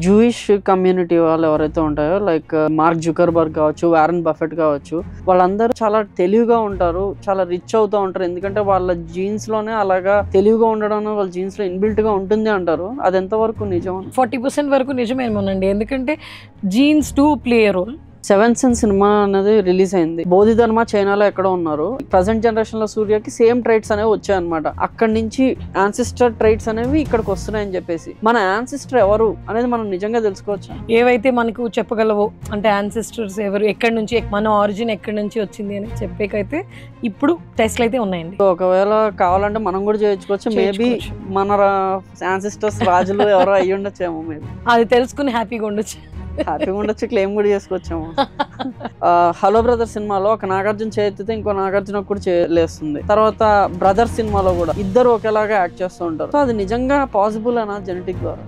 Jewish community వాళ్ళు ఎవరైతే ఉంటారో లైక్ మార్క్ జుకర్బర్గ్ కావచ్చు, వారెన్ బఫెట్ కావచ్చు, వాళ్ళందరూ చాలా తెలివిగా ఉంటారు, చాలా రిచ్ అవుతూ ఉంటారు. ఎందుకంటే వాళ్ళ జీన్స్ లోనే అలాగా తెలివిగా ఉండడం వాళ్ళ జీన్స్ లో ఇన్బిల్ట్ గా ఉంటుంది అంటారు. అది ఎంతవరకు నిజం? 40% వరకు నిజమేమోనండి. ఎందుకంటే genes to play role. Seventh sense cinema అనేది రిలీజ్ అయింది. బోధిధర్మ చైనాలో ఎక్కడో ఉన్నారు. ప్రజెంట్ జనరేషన్ లో సూర్యకి సేమ్ ట్రైట్స్ అనేవి వచ్చాయన్నమాట. అక్కడి నుంచి యాన్సిస్టర్ ట్రైట్స్ అనేవి ఇక్కడికి వస్తున్నాయని చెప్పేసి మన యాన్సిస్టర్ ఎవరు అనేది మనం నిజంగా తెలుసుకోవచ్చు. ఏవైతే మనకు చెప్పగలవో అంటే యాన్సిస్టర్స్ ఎవరు, ఎక్కడి నుంచి మన ఆరిజిన్ ఎక్కడి నుంచి వచ్చింది అని చెప్పేకైతే ఇప్పుడు టెస్ట్లు అయితే ఉన్నాయండి. ఒకవేళ కావాలంటే మనం కూడా చేయించుకోవచ్చు. మేబీ మన యాన్సిస్టర్స్ రాజులు ఎవరో అయ్యి ఉండొచ్చేమో. మేబీ అది తెలుసుకుని హ్యాపీగా ఉండొచ్చు. హ్యాపీగా ఉండొచ్చు, క్లెయిమ్ కూడా చేసుకోవచ్చాము. హలో బ్రదర్ సినిమాలో ఒక నాగార్జున చేతితో ఇంకో నాగార్జున కూడా లేస్తుంది. తర్వాత బ్రదర్ సినిమాలో కూడా ఇద్దరు ఒకేలాగా యాక్ట్ చేస్తూ ఉంటారు. సో అది నిజంగా పాసిబుల్ అనా జెనెటిక్ ద్వారా?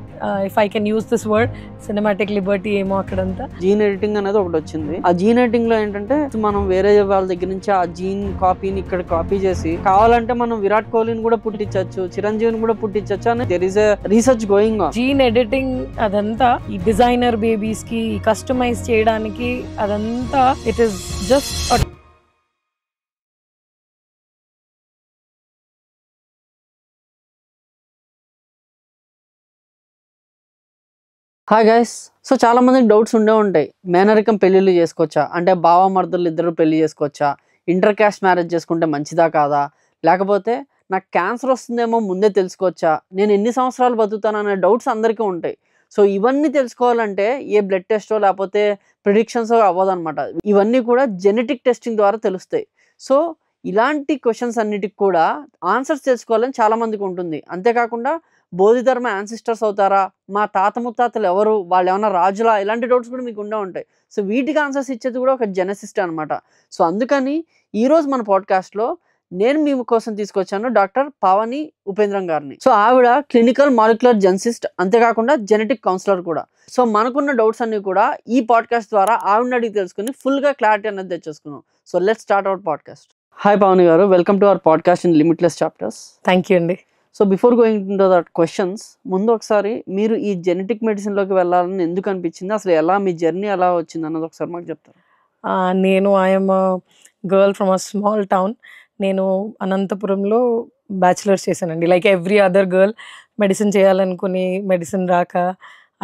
If I can use this word, cinematic liberty ఏమో అక్కడంతా. జీన్ ఎడిటింగ్ అనేది ఒకటి వచ్చింది. ఆ జీన్ ఎడిటింగ్ లో ఏంటంటే మనం వేరే వాళ్ళ దగ్గర నుంచి ఆ జీన్ కాపీని ఇక్కడ కాపీ చేసి కావాలంటే మనం విరాట్ కోహ్లీని కూడా పుట్టించవచ్చు, చిరంజీవిని కూడా పుట్టించవచ్చు అని there is a research going on. Gene editing అదంతా ఈ డిజైనర్ బేబీస్ కి కస్టమైజ్ చేయడానికి అదంతా it is just hi guys. So చాలా మందికి డౌట్స్ ఉండే ఉంటాయి. మేనరికం పెళ్లిళ్ళు చేసుకోవచ్చా, అంటే బావ మర్దలు ఇద్దరు పెళ్లి చేసుకోవచ్చా, ఇంటర్ క్యాస్ట్ మ్యారేజ్ చేసుకుంటే మంచిదా కాదా, లేకపోతే నాకు క్యాన్సర్ వస్తుందేమో ముందే తెలుసుకోవచ్చా, నేను ఎన్ని సంవత్సరాలు బతుకుతాను అనే డౌట్స్ అందరికీ ఉంటాయి. సో ఇవన్నీ తెలుసుకోవాలంటే ఏ బ్లడ్ టెస్టో లేకపోతే ప్రిడిక్షన్స్ అవ్వదన్నమాట. ఇవన్నీ కూడా జెనెటిక్ టెస్టింగ్ ద్వారా తెలుస్తాయి. సో ఇలాంటి క్వశ్చన్స్ అన్నిటికి కూడా ఆన్సర్స్ తెలుసుకోవాలని చాలా మందికి ఉంటుంది. అంతేకాకుండా బోధిధర్మ యాన్సిస్టర్స్ అవుతారా, మా తాత ముత్తాతలు ఎవరు, వాళ్ళు ఏమైనా రాజులా, ఇలాంటి డౌట్స్ కూడా మీకు ఉండే ఉంటాయి. సో వీటికి ఆన్సర్స్ ఇచ్చేది కూడా ఒక జెనెసిస్ట్ అనమాట. సో అందుకని ఈరోజు మన పాడ్కాస్ట్లో నేను మీ కోసం తీసుకొచ్చాను డాక్టర్ పావని ఉపేంద్రం గారిని. సో ఆవిడ క్లినికల్ మాలిక్యులర్ జెనెసిస్ట్, అంతేకాకుండా జెనెటిక్ కౌన్సిలర్ కూడా. సో మనకున్న డౌట్స్ అన్ని కూడా ఈ పాడ్కాస్ట్ ద్వారా ఆవిడని అడిగి తెలుసుకుని ఫుల్గా క్లారిటీ అనేది తెచ్చేసుకున్నాం. So let's start our podcast. Hi Pavani garu, welcome to our podcast in limitless chapters. Thank you అండి. So before going to that questions, ముందు ఒకసారి మీరు ఈ జెనెటిక్ మెడిసిన్లోకి వెళ్ళాలని ఎందుకు అనిపించింది, అసలు ఎలా మీ జర్నీ ఎలా వచ్చింది అన్నది ఒకసారి మాకు చెప్తారు? నేను I'm girl from a small town. నేను అనంతపురంలో బ్యాచిలర్స్ చేశానండి. Like every other girl medicine చేయాలనుకుని మెడిసిన్ రాక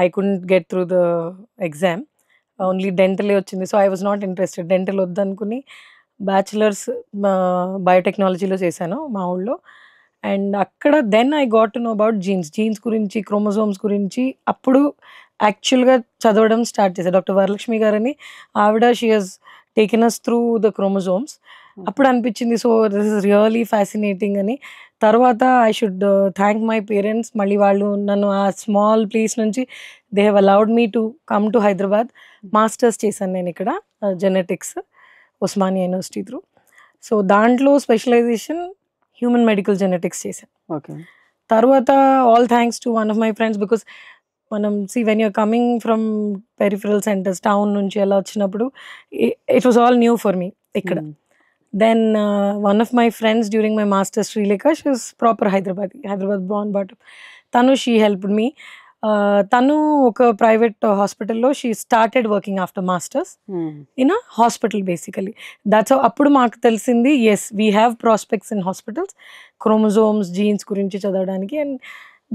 I couldn't get through the exam. Only డెంటలే వచ్చింది. So I was not interested. Dental వద్దనుకుని బ్యాచిలర్స్ బయోటెక్నాలజీలో చేశాను మా ఊళ్ళో. అండ్ అక్కడ then I got to know about genes గురించి, క్రోమోజోమ్స్ గురించి అప్పుడు యాక్చువల్గా చదవడం స్టార్ట్ చేశాను. డాక్టర్ వరలక్ష్మి గారని ఆవిడ, she has taken us through the chromosomes. అప్పుడు అనిపించింది so this is really fascinating అని. తర్వాత I should thank my parents. మళ్ళీ వాళ్ళు నన్ను ఆ స్మాల్ ప్లేస్ నుంచి they have allowed me to come to Hyderabad. Masters చేశాను నేను ఇక్కడ genetics, Osmania university through. So దాంట్లో స్పెషలైజేషన్ హ్యూమన్ మెడికల్ జెనెటిక్స్ చేశాను. ఓకే. తర్వాత all thanks to one of my friends, because మనం when you're coming from peripheral centres, town నుంచి అలా వచ్చినప్పుడు it was all new for me ఇక్కడ. Then one of my friends during my masters, Srilekha, she was proper Hyderabad born but తను she helped me. తను ఒక private హాస్పిటల్లో she started working after masters in a hospital basically. That's అప్పుడు మాకు తెలిసింది yes we have prospects in hospitals chromosomes, genes గురించి చదవడానికి. And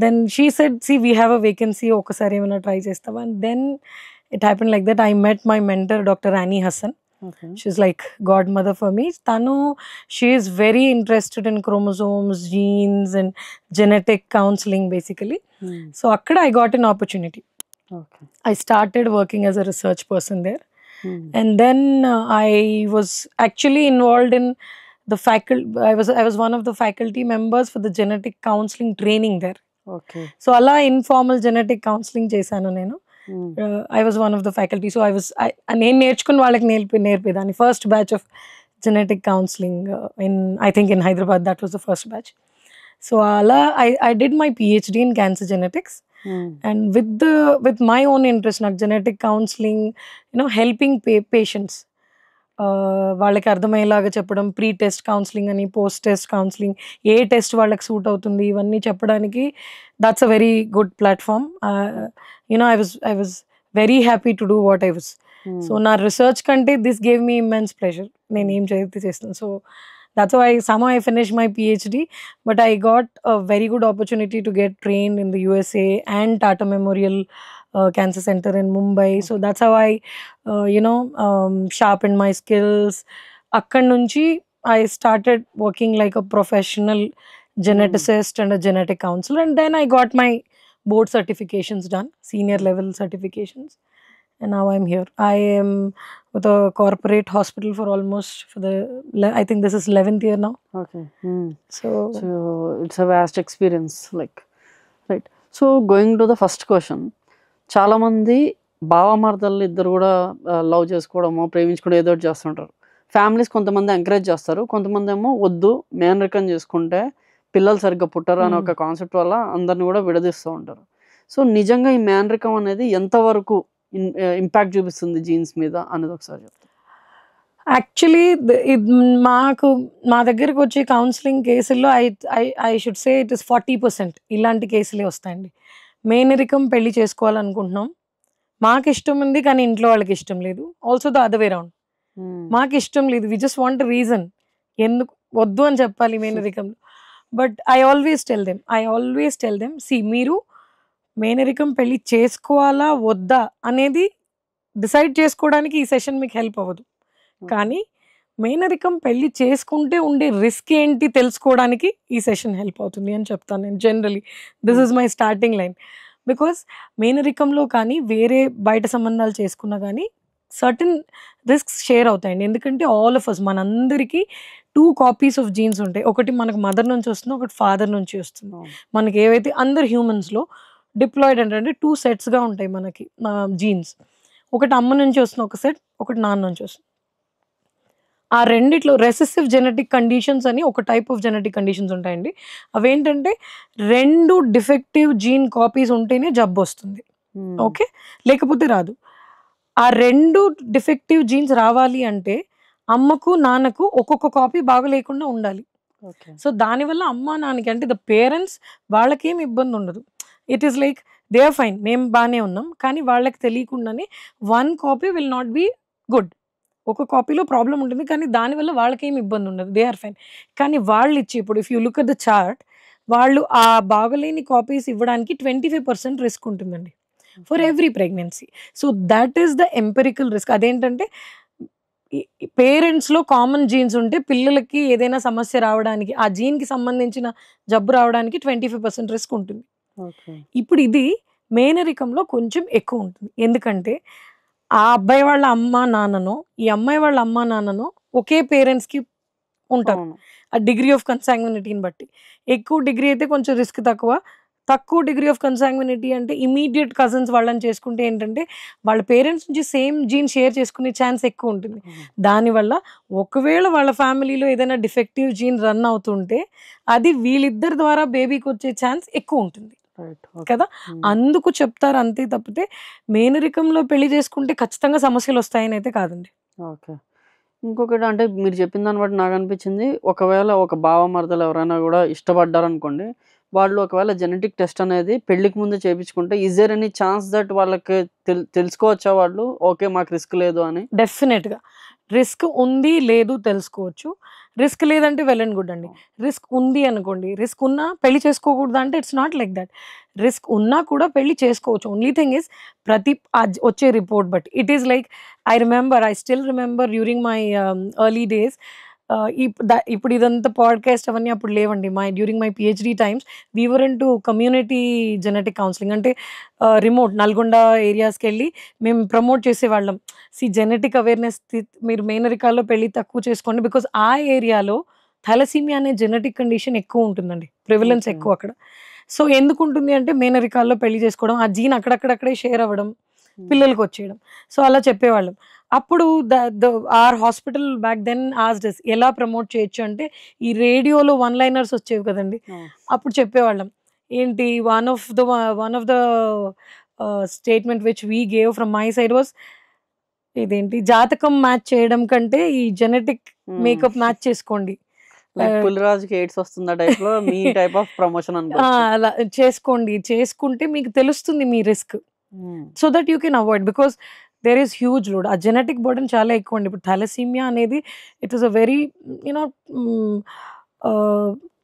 then she said see we have a vacancy, ఒకసారి ఏమైనా ట్రై చేస్తావా. And then it happen like that. I met my mentor doctor Annie Hasan. She's like godmother for me. She is very interested in chromosomes, genes and genetic counseling basically. So akkada I got an opportunity. Okay. I started working as a research person there. And then I was actually involved in the faculty. I was one of the faculty members for the genetic counseling training there. Okay. So alla informal genetic counseling chesanu nenu. I was one of the faculty. So నేను నేర్చుకుని వాళ్ళకి నేర్పేదాన్ని. First batch of genetic counselling I think in Hyderabad, that was the first batch. So అలా I did my PhD in cancer genetics. And with my own interest, నాకు genetic counseling, helping patients వాళ్ళకి అర్థమయ్యేలాగా చెప్పడం, pre test counselling అని, post test counselling, ఏ test వాళ్ళకి suit అవుతుంది ఇవన్నీ చెప్పడానికి that's a very good platform. I was very happy to do what I was. So నా రీసెర్చ్ కంటే this gave me immense pleasure. నేను ఏం చదివితే చేస్తాను. So that's why somehow I finished my PhD, but I got a very good opportunity to get trained in the USA and Tata Memorial Cancer Center in Mumbai. So that's how I sharpened my skills. Akkad nunchi I started working like a professional geneticist and a genetic counselor, and then I got my board certifications done, senior level certifications, and now I'm here. I am with a corporate hospital for almost I think this is 11th year now. Okay. So it's a vast experience, like, right? So going to the first question, చాలా మంది భావమర్దలు ఇద్దరు కూడా love చేసుకోవడమో ప్రేమించుకోవడం ఏదో ఒకటి చేస్తుంటారు. Families కొంతమంది encourage చేస్తారు, కొంతమంది ఏమో వద్దు మేనరికం చేసుకుంటే పిల్లలు సరిగ్గా పుట్టరు అనే ఒక కాన్సెప్ట్ వల్ల అందరిని కూడా విడదీస్తూ ఉంటారు. సో నిజంగా ఈ మేనరికం అనేది ఎంతవరకు ఇంపాక్ట్ చూపిస్తుంది జీన్స్ మీద అనేది ఒకసారి చెప్తాను. యాక్చువల్లీ మా దగ్గరకు వచ్చే కౌన్సిలింగ్ కేసుల్లో I should say it is 40% ఇలాంటి కేసులే వస్తాయండి. మేనరికం పెళ్లి చేసుకోవాలనుకుంటున్నాం, మాకు ఇష్టం ఉంది కానీ ఇంట్లో వాళ్ళకి ఇష్టం లేదు. Also the other way round, మాకు ఇష్టం లేదు, వి జస్ట్ వాంట్ రీజన్ ఎందుకు వద్దు అని చెప్పాలి మేనరికంలో. But I always tell them see, మీరు మేనరికం పెళ్లి చేసుకోవాలా వద్దా అనేది డిసైడ్ చేసుకోవడానికి ఈ సెషన్ మీకు హెల్ప్ అవ్వదు, కానీ మేనరికం పెళ్లి చేసుకుంటే ఉండే రిస్క్ ఏంటి తెలుసుకోవడానికి ఈ సెషన్ హెల్ప్ అవుతుంది అని చెప్తాను నేను. Generally this is my starting line. Because మేనరికంలో కానీ వేరే బయట సంబంధాలు చేసుకున్నా కానీ సర్టన్ రిస్క్స్ షేర్ అవుతాయండి. ఎందుకంటే ఆల్ ఆఫ్ అస్, మనందరికీ 2 కాపీస్ ఆఫ్ జీన్స్ ఉంటాయి. ఒకటి మనకు మదర్ నుంచి వస్తుంది, ఒకటి ఫాదర్ నుంచి వస్తుంది. మనకి ఏవైతే అందరు హ్యూమన్స్లో డిప్లాయిడ్ అంటే 2 సెట్స్గా ఉంటాయి మనకి జీన్స్. ఒకటి అమ్మ నుంచి వస్తుంది ఒక సెట్, ఒకటి నాన్న నుంచి వస్తుంది. ఆ రెండిట్లో రెసెసివ్ జెనెటిక్ కండిషన్స్ అని ఒక టైప్ ఆఫ్ జెనెటిక్ కండిషన్స్ ఉంటాయండి. అవేంటంటే 2 డిఫెక్టివ్ జీన్ కాపీస్ ఉంటేనే జబ్బు వస్తుంది, ఓకే, లేకపోతే రాదు. ఆ 2 డిఫెక్టివ్ జీన్స్ రావాలి అంటే అమ్మకు నాన్నకు ఒక్కొక్క కాపీ బాగా లేకుండా ఉండాలి. సో దానివల్ల అమ్మ నాన్నకి అంటే ద పేరెంట్స్ వాళ్ళకేం ఇబ్బంది ఉండదు. It is like they are fine, మేము బాగానే ఉన్నాం, కానీ వాళ్ళకి తెలియకుండానే 1 copy will not be good. ఒక కాపీలో ప్రాబ్లం ఉంటుంది, కానీ దానివల్ల వాళ్ళకేం ఇబ్బంది ఉండదు, దే ఆర్ ఫైన్. కానీ వాళ్ళు ఇచ్చి ఇప్పుడు if you look at the chart, వాళ్ళు ఆ బాగలేని కాపీస్ ఇవ్వడానికి 25% రిస్క్ ఉంటుందండి for every pregnancy. So that is the empirical risk. అదేంటంటే పేరెంట్స్లో కామన్ జీన్స్ ఉంటే పిల్లలకి ఏదైనా సమస్య రావడానికి, ఆ జీన్కి సంబంధించిన జబ్బు రావడానికి 25% రిస్క్ ఉంటుంది. ఇప్పుడు ఇది మేనరికంలో కొంచెం ఎక్కువ ఉంటుంది. ఎందుకంటే ఆ అబ్బాయి వాళ్ళ అమ్మ నాన్ననో ఈ అమ్మాయి వాళ్ళ అమ్మ నాన్ననో ఒకే పేరెంట్స్కి ఉంటారు. ఆ డిగ్రీ ఆఫ్ కన్సాంగ్వినిటీని బట్టి ఎక్కువ డిగ్రీ అయితే కొంచెం రిస్క్ తక్కువ, తక్కువ డిగ్రీ ఆఫ్ కన్సాంగ్వినిటీ అంటే ఇమీడియట్ కజిన్స్ వాళ్ళని చేసుకుంటే ఏంటంటే వాళ్ళ పేరెంట్స్ నుంచి సేమ్ జీన్ షేర్ చేసుకునే ఛాన్స్ ఎక్కువ ఉంటుంది. దానివల్ల ఒకవేళ వాళ్ళ ఫ్యామిలీలో ఏదైనా డిఫెక్టివ్ జీన్ రన్ అవుతుంటే అది వీళ్ళిద్దరి ద్వారా బేబీకి వచ్చే ఛాన్స్ ఎక్కువ ఉంటుంది కదా, అందుకు చెప్తారు అంతే తప్పితే మేనరికంలో పెళ్లి చేసుకుంటే ఖచ్చితంగా సమస్యలు వస్తాయని అయితే కాదండి. ఓకే. ఇంకొకటి అంటే మీరు చెప్పిన దాన్ని బట్టి నాకు అనిపించింది, ఒకవేళ ఒక బావమరదలు ఎవరైనా కూడా ఇష్టపడ్డారనుకోండి, వాళ్ళు ఒకవేళ జెనెటిక్ టెస్ట్ అనేది పెళ్ళికి ముందు చేయించుకుంటే is there any chance that వాళ్ళకి తెలుసుకోవచ్చా వాళ్ళు ఓకే మాకు రిస్క్ లేదు అని? డెఫినెట్గా రిస్క్ ఉంది లేదు తెలుసుకోవచ్చు. రిస్క్ లేదంటే వెల్ అండ్ గుడ్ అండి. రిస్క్ ఉంది అనుకోండి, రిస్క్ ఉన్నా పెళ్లి చేసుకోకూడదు అంటే it's not like that. Risk ఉన్నా కూడా పెళ్లి చేసుకోవచ్చు. ఓన్లీ థింగ్ ఇస్ ప్రతి వచ్చే report but it is like I still remember during my early days. ఇప్పుడు ఇదంతా పాడ్కాస్ట్ అవన్నీ అప్పుడు లేవండి. During my PhD times we were in to community genetic counselling. అంటే రిమోట్ నల్గొండ ఏరియాస్కి వెళ్ళి మేము ప్రమోట్ చేసేవాళ్ళం. జెనెటిక్ అవేర్నెస్, మీరు మేనరికాల్లో పెళ్లి తక్కువ చేసుకోండి, బికాజ్ ఆ ఏరియాలో థాలసీమియా అనే జెనెటిక్ కండిషన్ ఎక్కువ ఉంటుందండి, ప్రివిలెన్స్ ఎక్కువ అక్కడ. సో ఎందుకు ఉంటుంది అంటే మేనరికాల్లో పెళ్లి చేసుకోవడం, ఆ జీన్ అక్కడక్కడక్కడే షేర్ అవ్వడం, పిల్లలకు వచ్చేయడం. సో అలా చెప్పేవాళ్ళం. అప్పుడు our hospital back then asked us ఎలా ప్రమోట్ చేయొచ్చు అంటే ఈ రేడియోలో 1-liners వచ్చేవి కదండి, అప్పుడు చెప్పేవాళ్ళం ఏంటి, one of the statement which we gave from my side was ఇదేంటి జాతకం మ్యాచ్ చేయడం కంటే ఈ జెనెటిక్ మేకప్ మ్యాచ్ చేసుకోండి. లైక్ పులిరాజుకి ఎయిడ్స్ వస్తుందా టైప్ లో మీ టైప్ ఆఫ్ ప్రమోషన్ అనుకోవచ్చు. అలా చేసుకోండి. చేసుకుంటే మీకు తెలుస్తుంది మీ risk. So that you can avoid because there is huge load. ఆ జెనెటిక్ బర్డెన్ చాలా ఎక్కువ అండి. ఇప్పుడు థాలసీమియా అనేది it is a very you know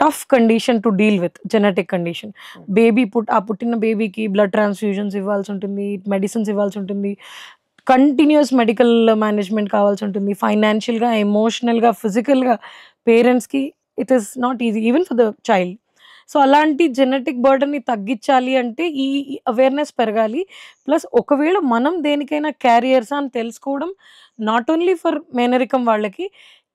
tough condition to deal with. Genetic condition. Baby పుట్టిన బేబీకి బ్లడ్ ట్రాన్స్ఫ్యూజన్స్ ఇవ్వాల్సి ఉంటుంది, మెడిసిన్స్ ఇవ్వాల్సి ఉంటుంది, కంటిన్యూస్ మెడికల్ మేనేజ్మెంట్ కావాల్సి ఉంటుంది, ఫైనాన్షియల్గా, ఎమోషనల్గా, ఫిజికల్గా పేరెంట్స్కి it is not easy even for the child. So అలాంటి జెనెటిక్ బర్డన్ని తగ్గించాలి అంటే ఈ అవేర్నెస్ పెరగాలి. ప్లస్ ఒకవేళ మనం దేనికైనా క్యారియర్స్ అని తెలుసుకోవడం నాట్ ఓన్లీ ఫర్ మేనరికం వాళ్ళకి,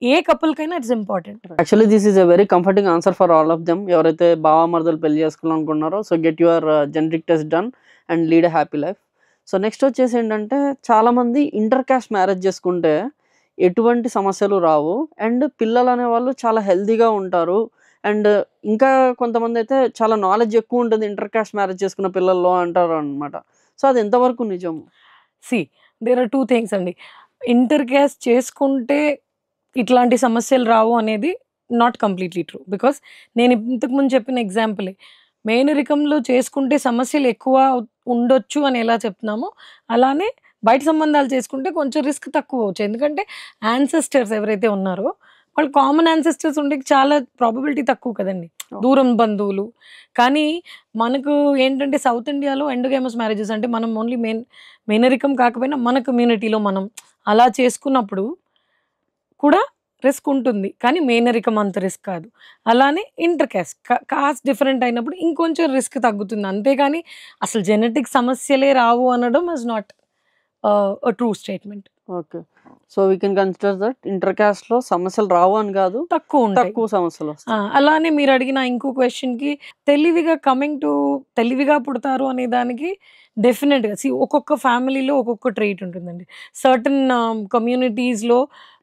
ఏ కపుల్కైనా it's important. Actually this is a very comforting answer for all of them. ఎవరైతే బావా మరదలు పెళ్లి చేసుకోవాలనుకున్నారో so get your genetic test done and lead a happy life. So next వచ్చేసి ఏంటంటే చాలామంది ఇంటర్ కాస్ట్ మ్యారేజ్ చేసుకుంటే ఎటువంటి సమస్యలు రావు అండ్ పిల్లలు అనేవాళ్ళు చాలా హెల్తీగా ఉంటారు. అండ్ ఇంకా కొంతమంది అయితే చాలా నాలెడ్జ్ ఎక్కువ ఉంటుంది ఇంటర్ కాస్ట్ మ్యారేజ్ చేసుకున్న పిల్లల్లో అంటారు అనమాట. సో అది ఎంతవరకు నిజం? దేర్ ఆర్ 2 థింగ్స్ అండి. ఇంటర్ క్యాస్ట్ చేసుకుంటే ఇట్లాంటి సమస్యలు రావు అనేది నాట్ కంప్లీట్లీ ట్రూ. బికాస్ నేను ఇంతకుముందు చెప్పిన ఎగ్జాంపులే, మేనరికంలో చేసుకుంటే సమస్యలు ఎక్కువ ఉండొచ్చు అని ఎలా చెప్తున్నామో అలానే బయట సంబంధాలు చేసుకుంటే కొంచెం రిస్క్ తక్కువ అవచ్చు. ఎందుకంటే యాన్సెస్టర్స్ ఎవరైతే ఉన్నారో వాళ్ళు కామన్ యాన్సెస్టర్స్ ఉండే చాలా ప్రాబబిలిటీ తక్కువ కదండి, దూరం బంధువులు. కానీ మనకు ఏంటంటే సౌత్ ఇండియాలో ఎండోగేమస్ మ్యారేజెస్ అంటే మనం ఓన్లీ మేనరికం కాకపోయినా మన కమ్యూనిటీలో మనం అలా చేసుకున్నప్పుడు కూడా రిస్క్ ఉంటుంది. కానీ మేనరికం అంత రిస్క్ కాదు. అలానే ఇంటర్ కాస్ట్ డిఫరెంట్ అయినప్పుడు ఇంకొంచెం రిస్క్ తగ్గుతుంది. అంతేగాని అసలు జెనెటిక్ సమస్యలే రావు అనడం is not a true statement. Okay. So we can consider that inter caste లో సమస్యలు రావు అని కాదు, తక్కువ సమస్యలు వస్తాయి. అలానే మీరు అడిగిన ఇంకో క్వశ్చన్ కి తెలివిగా తెలివిగా పుడతారు అనే దానికి డెఫినెట్గా ఒక్కొక్క ఫ్యామిలీలో ఒక్కొక్క ట్రైట్ ఉంటుందండి. సర్టన్ కమ్యూనిటీస్లో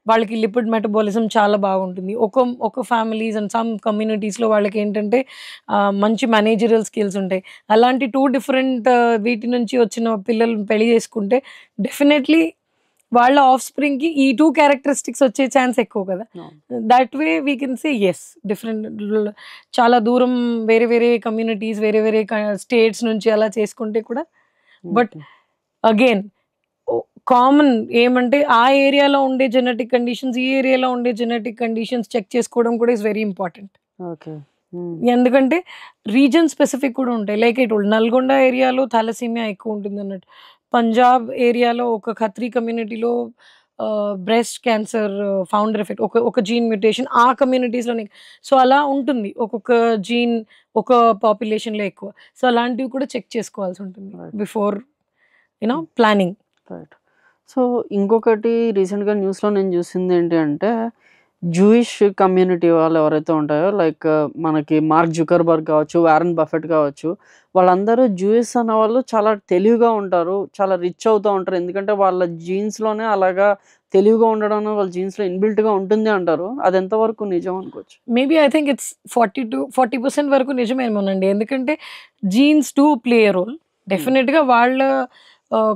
వాళ్ళకి లిపిడ్ మెటబాలిజం చాలా బాగుంటుంది. ఒక ఫ్యామిలీస్ అండ్ సమ్ కమ్యూనిటీస్లో వాళ్ళకి ఏంటంటే మంచి మేనేజరల్ స్కిల్స్ ఉంటాయి. అలాంటి 2 డిఫరెంట్ వీటి నుంచి వచ్చిన పిల్లలు పెళ్లి చేసుకుంటే డెఫినెట్లీ వాళ్ళ ఆఫ్ స్ప్రింగ్కి ఈ 2 క్యారెక్టరిస్టిక్స్ వచ్చే ఛాన్స్ ఎక్కువ కదా. That way we can say yes. Different చాలా దూరం వేరే వేరే కమ్యూనిటీస్, వేరే వేరే స్టేట్స్ నుంచి అలా చేసుకుంటే కూడా. బట్ అగైన్ కామన్ ఏమంటే ఆ ఏరియాలో ఉండే జెనెటిక్ కండిషన్స్, ఈ ఏరియాలో ఉండే జెనెటిక్ కండిషన్స్ చెక్ చేసుకోవడం కూడా ఇస్ వెరీ ఇంపార్టెంట్. ఓకే. ఎందుకంటే రీజన్ స్పెసిఫిక్ కూడా ఉంటాయి. లైక్ ఐ టోల్డ్ నల్గొండ ఏరియాలో థాలసీమియా ఎక్కువ ఉంటుంది అన్నట్టు. పంజాబ్ ఏరియాలో ఒక ఖత్రీ కమ్యూనిటీలో బ్రెస్ట్ క్యాన్సర్ ఫౌండర్ ఎఫెక్ట్ ఒక జీన్ మ్యూటేషన్ ఆ కమ్యూనిటీస్లోనే. సో అలా ఉంటుంది, ఒక్కొక్క జీన్ ఒక పాపులేషన్లో ఎక్కువ. సో అలాంటివి కూడా చెక్ చేసుకోవాల్సి ఉంటుంది బిఫోర్ ప్లానింగ్. రైట్. సో ఇంకొకటి రీసెంట్గా న్యూస్లో నేను చూసింది ఏంటి అంటే జూయిష్ కమ్యూనిటీ వాళ్ళు ఎవరైతే ఉంటారో లైక్ మనకి మార్క్ జుకర్బర్గ్ కావచ్చు, వారెన్ బఫెట్ కావచ్చు, వాళ్ళందరూ జూయిష్ అనే వాళ్ళు చాలా తెలివిగా ఉంటారు, చాలా రిచ్ అవుతూ ఉంటారు. ఎందుకంటే వాళ్ళ జీన్స్లోనే అలాగా తెలివిగా ఉండడం వాళ్ళ జీన్స్లో ఇన్బిల్ట్గా ఉంటుంది అంటారు. అది ఎంతవరకు నిజం అనుకోవచ్చు? మేబీ ఐ థింక్ ఇట్స్ 40% వరకు నిజమేమోనండి. ఎందుకంటే genes do play a role. డెఫినెట్గా వాళ్ళ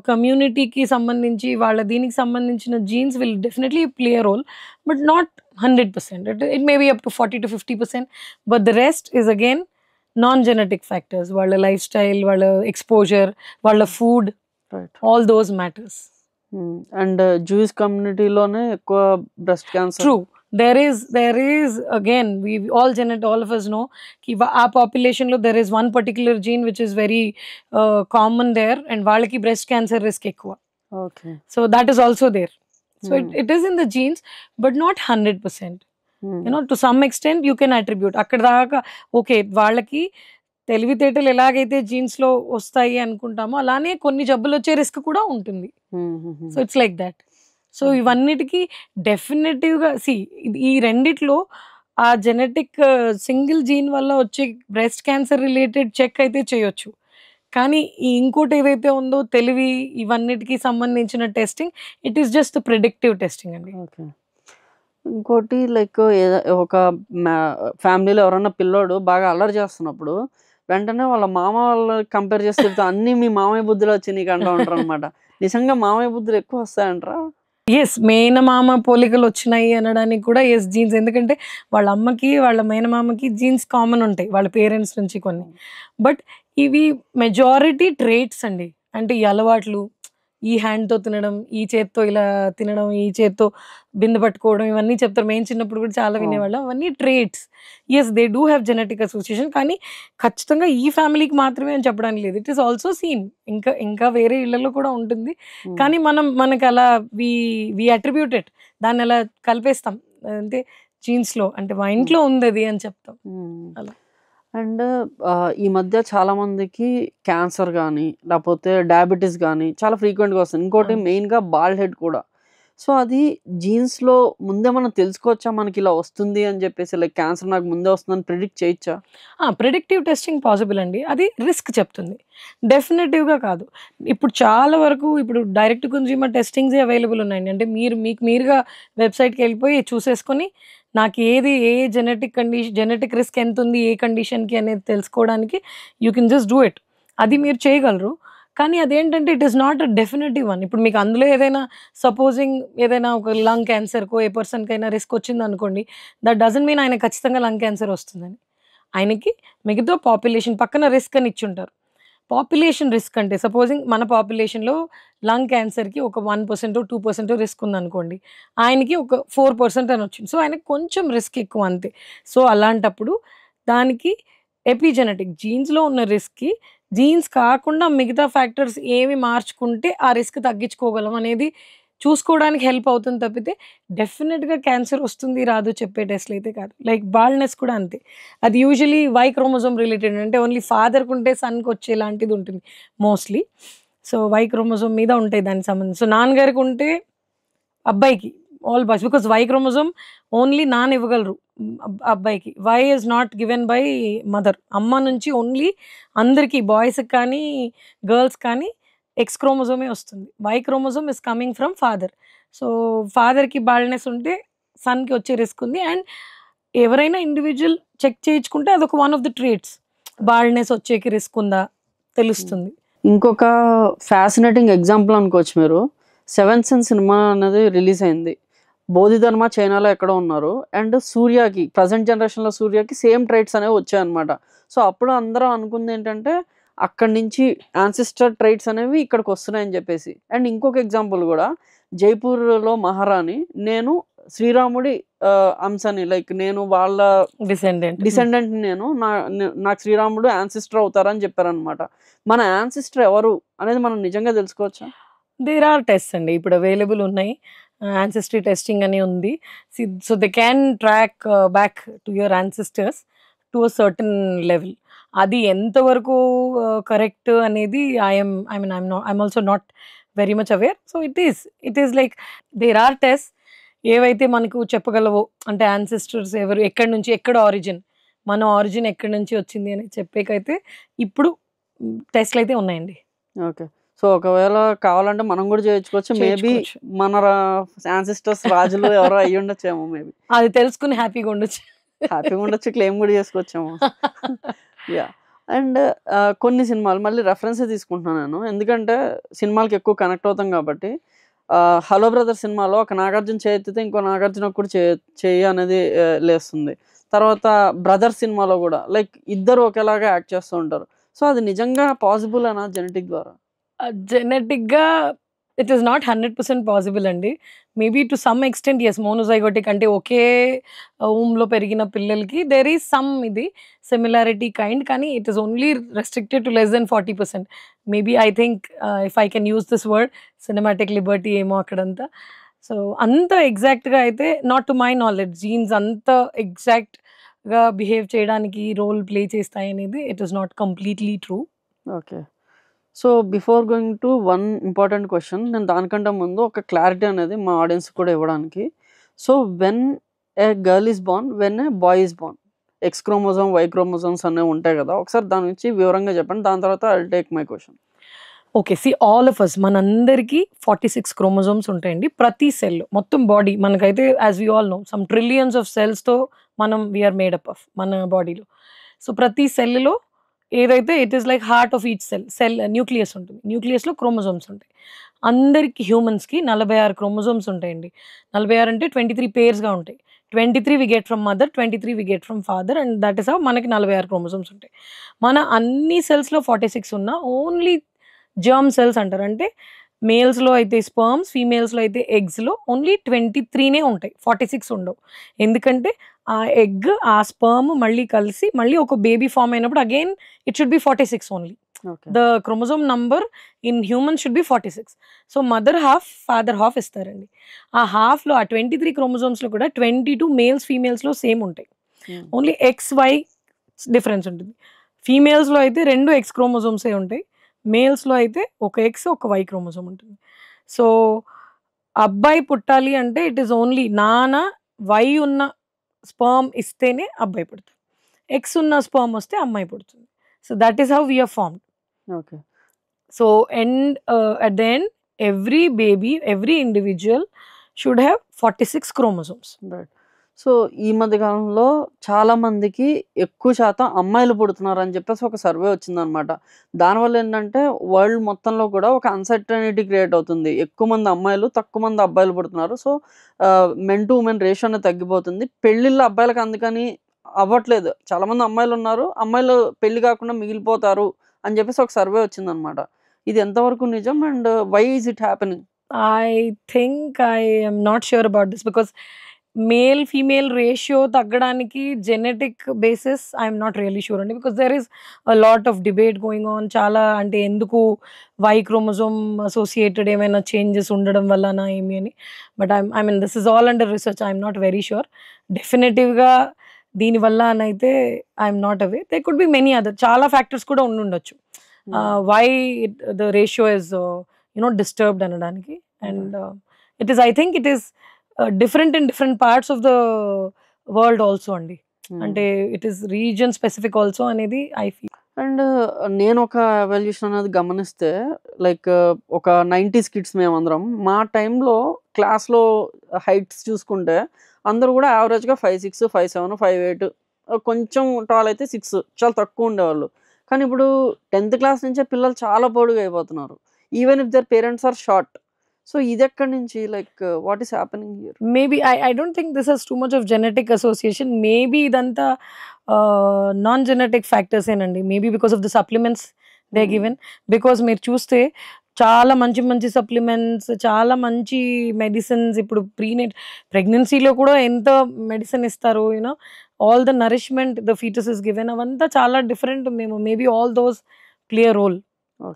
కమ్యూనిటీకి సంబంధించి వాళ్ళ దీనికి సంబంధించిన genes will definitely play a role, but not 100%. It may be up to 40 to 50%, but the rest is again non-genetic factors. వాళ్ళ లైఫ్ స్టైల్, వాళ్ళ ఎక్స్పోజర్, వాళ్ళ food, all those matters. And Jewish కమ్యూనిటీలోనే ఎక్కువ breast cancer. True. There is again we all of us know ki our population lo there is one particular gene which is very common there and వాళ్ళకి breast cancer risk ఎక్కువ. Okay. So that is also there. So it is in the genes but not 100%. To some extent you can attribute అక్కడ దాకా okay వాళ్ళకి తెలివితేటలు ఎలాగైతే జీన్స్లో వస్తాయి అనుకుంటామో అలానే కొన్ని జబ్బులు వచ్చే రిస్క్ కూడా ఉంటుంది. So it's like that. So ఇవన్నిటికీ డెఫినెటివ్గా ఈ రెండిట్లో ఆ జెనెటిక్ సింగిల్ జీన్ వల్ల వచ్చే బ్రెస్ట్ క్యాన్సర్ రిలేటెడ్ చెక్ అయితే చేయొచ్చు. కానీ ఈ ఇంకోటి ఏదైతే ఉందో తెలివి ఇవన్నిటికీ సంబంధించిన testing it is just predictive testing అండి. ఓకే. ఇంకోటి లైక్ ఒక ఫ్యామిలీలో ఎవరన్నా పిల్లోడు బాగా అల్లరి చేస్తున్నప్పుడు వెంటనే వాళ్ళ మామ వాళ్ళు కంపేర్ చేసి తిరుగుతా అన్ని మీ మామయ్య బుద్ధులు వచ్చి నీకు అంటూ ఉంటారు అనమాట. నిజంగా మామయ్య బుద్ధులు ఎక్కువ వస్తాయంటారా? మేనమామ పోలికలు వచ్చినాయి అనడానికి కూడా జీన్స్. ఎందుకంటే వాళ్ళ అమ్మకి, వాళ్ళ మేనమామకి జీన్స్ కామన్ ఉంటాయి వాళ్ళ పేరెంట్స్ నుంచి కొన్ని. బట్ ఇవి మెజారిటీ ట్రేట్స్ అండి. అంటే ఈ అలవాట్లు, ఈ హ్యాండ్‌తో తినడం, ఈ చేత్తో ఇలా తినడం, ఈ చేత్తో బిందె పట్టుకోవడం ఇవన్నీ చెప్తారు. మేము చిన్నప్పుడు కూడా చాలా వినేవాళ్ళం. అవన్నీ traits. They do have genetic association. కానీ ఖచ్చితంగా ఈ ఫ్యామిలీకి మాత్రమే అని చెప్పడానికి లేదు. It is also seen. ఇంకా వేరే ఇళ్లలో కూడా ఉంటుంది. కానీ మనకు అలా వి అట్రిబ్యూట్ ఇట్. దాన్ని అలా కలిపేస్తాం. అంటే జీన్స్‌లో అంటే మా ఇంట్లో ఉందది అని చెప్తాం. అలా. అండ్ ఈ మధ్య చాలా మందికి క్యాన్సర్ గానీ, లేపోతే డయాబెటిస్ గానీ చాలా ఫ్రీక్వెంట్‌గా వస్తుంది. ఇంకోటి అవును. మెయిన్‌గా బాల్డ్ హెడ్ కూడా. సో, అది జీన్స్‌లో ముందే మనం తెలుసుకోవచ్చా? మనకిలా వస్తుంది అని జెప్పేసి లైక్ క్యాన్సర్ నాకు ముందే వస్తుందని ప్రిడిక్ట్ చేయొచ్చా? ప్రిడిక్టివ్ టెస్టింగ్ పాసిబుల్ అండి. అది రిస్క్ చెప్తుంది. డెఫినిటివ్‌గా కాదు. ఇప్పుడు చాలా వరకు ఇప్పుడు డైరెక్ట్ కన్స్యూమర్ టెస్టింగ్సే అవైలబుల్ ఉన్నాయండి. అంటే మీకు మీరుగా వెబ్‌సైట్‌కెళ్ళిపోయి చూసేసుకొని నాకు ఏ జెనెటిక్ రిస్క్ ఎంతుంది, ఏ కండిషన్‌కి అనేది తెలుసుకోవడానికి you can just do it. అది మీరు చేయగలరు. కానీ అదేంటంటే it is not a definitive one. ఇప్పుడు మీకు అందులో ఏదైనా సపోజింగ్ ఏదైనా ఒక లంగ్ క్యాన్సర్‌కో ఏ పర్సన్‌కైనా రిస్క్ వచ్చిందనుకోండి. దట్ డజంట్ మీన్ ఆయనకి ఖచ్చితంగా లంగ్ క్యాన్సర్ వస్తుందని. ఆయనకి మిగతా పాపులేషన్ పక్కన రిస్క్ అని ఇచ్చుంటారు. పాపులేషన్ రిస్క్ అంటే సపోజింగ్ మన పాపులేషన్‌లో లంగ్ క్యాన్సర్‌కి ఒక 1%, 2% రిస్క్ ఉందనుకోండి. ఆయనకి ఒక 4% అని వచ్చింది. సో, ఆయనకి కొంచెం రిస్క్ ఎక్కువ అంతే. సో, అలాంటప్పుడు దానికి ఎపిజెనెటిక్ జీన్స్‌లో ఉన్న రిస్క్‌కి జీన్స్ కాకుండా మిగతా ఫ్యాక్టర్స్ ఏవి మార్చుకుంటే ఆ రిస్క్ తగ్గించుకోగలం అనేది చూసుకోవడానికి హెల్ప్ అవుతుంది తప్పితే డెఫినిట్‌గా క్యాన్సర్ వస్తుంది, రాదు చెప్పే టెస్ట్‌లయితే కాదు. లైక్ బాల్డ్‌నెస్ కూడా అంతే. అది యూజువల్లీ వై క్రోమోజోమ్ రిలేటెడ్. అంటే ఓన్లీ ఫాదర్‌కుంటే సన్‌కి వచ్చేలాంటిది ఉంటుంది మోస్ట్‌లీ. సో, వై క్రోమోజోమ్ మీద ఉంటాయి దానికి సంబంధించి. సో, నాన్నగారికి ఉంటే అబ్బాయికి all boys. Because Y chromosome only నాన్న ఇవ్వగలరు. అబ్బాయికి. Y is not given by mother. అమ్మ నుంచి ఓన్లీ అందరికీ బాయ్స్‌కి కానీ, గర్ల్స్ కానీ ఎక్స్ క్రోమోజోమే వస్తుంది. Why chromosome is coming from father. So, ఫాదర్‌కి బాల్డ్‌నెస్ ఉంటే సన్‌కి వచ్చే రిస్క్ ఉంది. అండ్ ఎవరైనా ఇండివిడ్యువల్ చెక్ చేయించుకుంటే అదొక one of the traits. Baldness వచ్చేకి రిస్క్ ఉందా తెలుస్తుంది. ఇంకొక ఫ్యాసినేటింగ్ ఎగ్జాంపుల్ అనుకోవచ్చు మీరు. 'సెవెంత్ సెన్స్' సినిమా అనేది రిలీజ్ అయింది. బోధిధర్మ చైనాలో ఎక్కడో ఉన్నారు. అండ్ సూర్యకి ప్రెజెంట్ జనరేషన్‌లో సూర్యకి సేమ్ ట్రైట్స్ అనేవి వచ్చాయన్నమాట. సో, అప్పుడు అందరూ అనుకుందేంటంటే అక్కడి నుంచి యాన్సిస్టర్ ట్రైట్స్ అనేవి ఇక్కడికొస్తున్నాయని జెప్పేసి. అండ్ ఇంకొక ఎగ్జాంపుల్ గూడా 'జైపూర్‌లో మహారాణి' నేను శ్రీరాముడి అంశని లైక్ నేను వాళ్ళ డిసెండెంట్‌ని నేను. నాకు శ్రీరాముడు యాన్సిస్టర్ అవుతారని చెప్పారనమాట. మన యాన్సిస్టర్ ఎవరు అనేది మనం నిజంగా తెలుసుకోవచ్చా? దేర్ ఆర్ టెస్ట్స్ అండి. ఇప్పుడు అవైలబుల్ ఉన్నాయి. యాన్సెస్ట్రీ టెస్టింగ్ అని ఉంది. So, they can track back to your ancestors to a certain level. అది ఎంతవరకు కరెక్ట్ అనేది I'm also not very much aware. So, it is like there are tests ఏవైతే మనకు చెప్పగలవో అంటే యాన్సెస్టర్స్ ఎవరు, ఎక్కడి నుంచి, ఎక్కడ ఆరిజిన్, మన ఆరిజిన్ ఎక్కడి నుంచి వచ్చింది అని చెప్పేకైతే ఇప్పుడు టెస్ట్‌లయితే ఉన్నాయండి. ఓకే. సో, ఒకవేళ కావాలంటే మనం గూడా చేయించుకోవచ్చు. మేబీ చేయించుకోవచ్చు. మన యాన్సిస్టర్స్ రాజులు ఎవరో అయ్యుండొచ్చేమో మేబీ. అది తెలుసుకొని హ్యాపీగా ఉండొచ్చు. హ్యాపీగా ఉండొచ్చు. క్లెయిమ్ గూడా చేసుకోవచ్చేమో. యాహ్! అండ్ కొన్ని సినిమాలు మళ్ళీ రెఫరెన్సే తీసుకుంటున్నాను నేను. ఎందుకంటే సినిమాలకి ఎక్కువ కనెక్ట్ అవుతాం కాబట్టి. 'హలో బ్రదర్' సినిమాలో ఒక నాగార్జున చేయెత్తితే ఇంకో నాగార్జునకు కూడా చెయ్యి అనేది లేస్తుంది. తర్వాత 'బ్రదర్' సినిమాలో గూడా లైక్ ఇద్దరు ఒకేలాగా యాక్ట్ చేస్తూ ఉంటారు. సో, అది నిజంగా పాసిబులేనా జెనెటిక్ ద్వారా? జెనెటిక్‌గా ఇట్ ఈస్ నాట్ 100% పాసిబుల్ అండి. Maybe to some extent monozygotic అంటే ఒకే ఊమ్‌లో పెరిగిన పిల్లలకి there is some similarity kind. కానీ it is only restricted to less than 40%. Maybe I think if I can use this word cinematic liberty ఏమో అక్కడంతా. So, అంత ఎగ్జాక్ట్‌గా అయితే not to my knowledge genes అంత ఎగ్జాక్ట్‌గా బిహేవ్ చేయడానికి రోల్ ప్లే చేస్తాయనేది it is not completely true. Okay. So, before going to one important question నేను దానికంటే ముందు ఒక క్లారిటీ అనేది మా ఆడియన్స్‌కి కూడా ఇవ్వడానికి. So, when a girl is Born, when a boy is Born X chromosome, why chromosomes అనేవి ఉంటాయి గదా! ఒకసారి దాని గురించి వివరంగా చెప్పండి. దాని తర్వాత I will take my question. Okay. All of us మనందరికీ 46 క్రోమోజోమ్స్ ఉంటాయండి. ప్రతి సెల్ మొత్తం బాడీ మనకైతే as we all know some trillions of సెల్స్‌తో we are made up of మన బాడీలో. సో, ప్రతి సెల్‌లో ఏదైతే it is like heart of each cell nucleus ఉంటుంది. న్యూక్లియస్‌లో క్రోమోజోమ్స్ ఉంటాయి. అందరికి హ్యూమన్స్‌కి 46 క్రోమోజోమ్స్ ఉంటాయండి. 46 అంటే 23 పెయిర్స్‌గా ఉంటాయి. 23 we get from mother, 23 we get from father and that is how మనకి 46 క్రోమోజోమ్స్ ఉంటాయి. మన అన్ని సెల్స్‌లో 46 ఉన్నా ఓన్లీ జెర్మ్ సెల్స్ అంటారు. అంటే మేల్స్‌లో అయితే స్పెర్మ్స్, ఫీమేల్స్‌లో అయితే ఎగ్స్‌లో ఓన్లీ 23నే ఉంటాయి. 46 ఉండవు. ఎందుకంటే ఆ ఎగ్, ఆ స్పెర్మ్ మళ్ళీ కలిసి మళ్ళీ ఒక బేబీ ఫార్మ్ అయినప్పుడు again it should be 46 only. Okay. The chromosome number in human should be 46. So mother half, father half ఇస్తారండి. ఆ హాఫ్‌లో ఆ 23 క్రోమోజోమ్స్‌లో కూడా 22 మేల్స్, ఫీమేల్స్‌లో సేమ్ ఉంటాయి. హ్మ్. ఓన్లీ ఎక్స్, వై డిఫరెన్స్ ఉంటుంది. ఫీమేల్స్‌లో అయితే 2 ఎక్స్ క్రోమోజోమ్సే ఉంటాయి. మేల్స్‌లో అయితే ఒక ఎక్స్, ఒక వై క్రోమోజోమ్ ఉంటుంది. సో అబ్బాయి పుట్టాలి అంటే ఇట్ ఈస్ ఓన్లీ నాన్న వై ఉన్న స్పెర్మ్ ఇస్తేనే అబ్బాయి పుడతాడు. ఎక్స్ ఉన్న స్పెర్మ్ వస్తే అమ్మాయి పుడుతుంది. So that is how we are formed. Okay. So at the end every baby, every individual should have 46 chromosomes. Right. So ఈ మధ్య కాలంలో చాలా మందికి ఎక్కువ శాతం అమ్మాయిలు పుడుతున్నారని చెప్పేసి ఒక సర్వే వచ్చిందనమాట. దానివల్ల ఏంటంటే వరల్డ్ మొత్తంలో కూడా ఒక అన్‌సర్టెనిటీ క్రియేట్ అవుతుంది. ఎక్కువ మంది అమ్మాయిలు, తక్కువ మంది అబ్బాయిలు పుడుతున్నారు. So men to women ratio అనేది తగ్గిపోతుంది. పెళ్ళిళ్ళు అబ్బాయిలకి అందుకని అవ్వట్లేదు. చాలామంది అమ్మాయిలున్నారు. అమ్మాయిలు పెళ్లి కాకుండా మిగిలిపోతారు అని చెప్పేసి ఒక సర్వే వచ్చిందనమాట. ఇది ఎంతవరకు నిజం? And why is it happening? I think I am not sure about this because male female ratio తగ్గడానికి genetic basis I'm not really sure అండి. Because there is a lot of debate going on. చాలా అంటే ఎందుకు Y chromosome associated ఏమైనా changes ఉండడం వల్లనా ఏమి అని. But I mean this is all under research. I'm not very sure. డెఫినెటివ్గా దీనివల్ల అని అయితే I'm not aware. They could be many other చాలా ఫ్యాక్టర్స్ కూడా ఉండుండొచ్చు. Why the ratio is disturbed అనడానికి. And it is I think it is different in different parts of the world also అండి. అంటే it is region specific also అనేది I feel. And నేను ఒక evaluation అనేది గమనిస్తే లైక్ ఒక 90s కిడ్స్ మేమందరం. మా టైంలో క్లాస్‌లో హైట్స్ చూసుకుంటే అందరూ కూడా యావరేజ్‌గా 5'6", 5'7", 5'8", కొంచెం టాల్ అయితే 6 చాలా తక్కువ ఉండేవాళ్ళు. కానీ ఇప్పుడు 10th క్లాస్ నుంచే పిల్లలు చాలా పొడుగు అయిపోతున్నారు. Even if their parents are short. So ఇదెక్కడి నుంచి like what is happening here? Maybe I don't think this has too much of genetic association. Maybe ఇదంతా నాన్ జెనెటిక్ ఫ్యాక్టర్స్ ఏనండి. Maybe because of the supplements they given. Because మీరు చూస్తే చాలా మంచి మంచి supplements, చాలా మంచి మెడిసిన్స్ ఇప్పుడు ప్రెగ్నెన్సీలో కూడా ఎంత మెడిసిన్ ఇస్తారు. All the nourishment the foetus is given. అవంతా చాలా డిఫరెంట్ ఉందేమో. Maybe all those play role.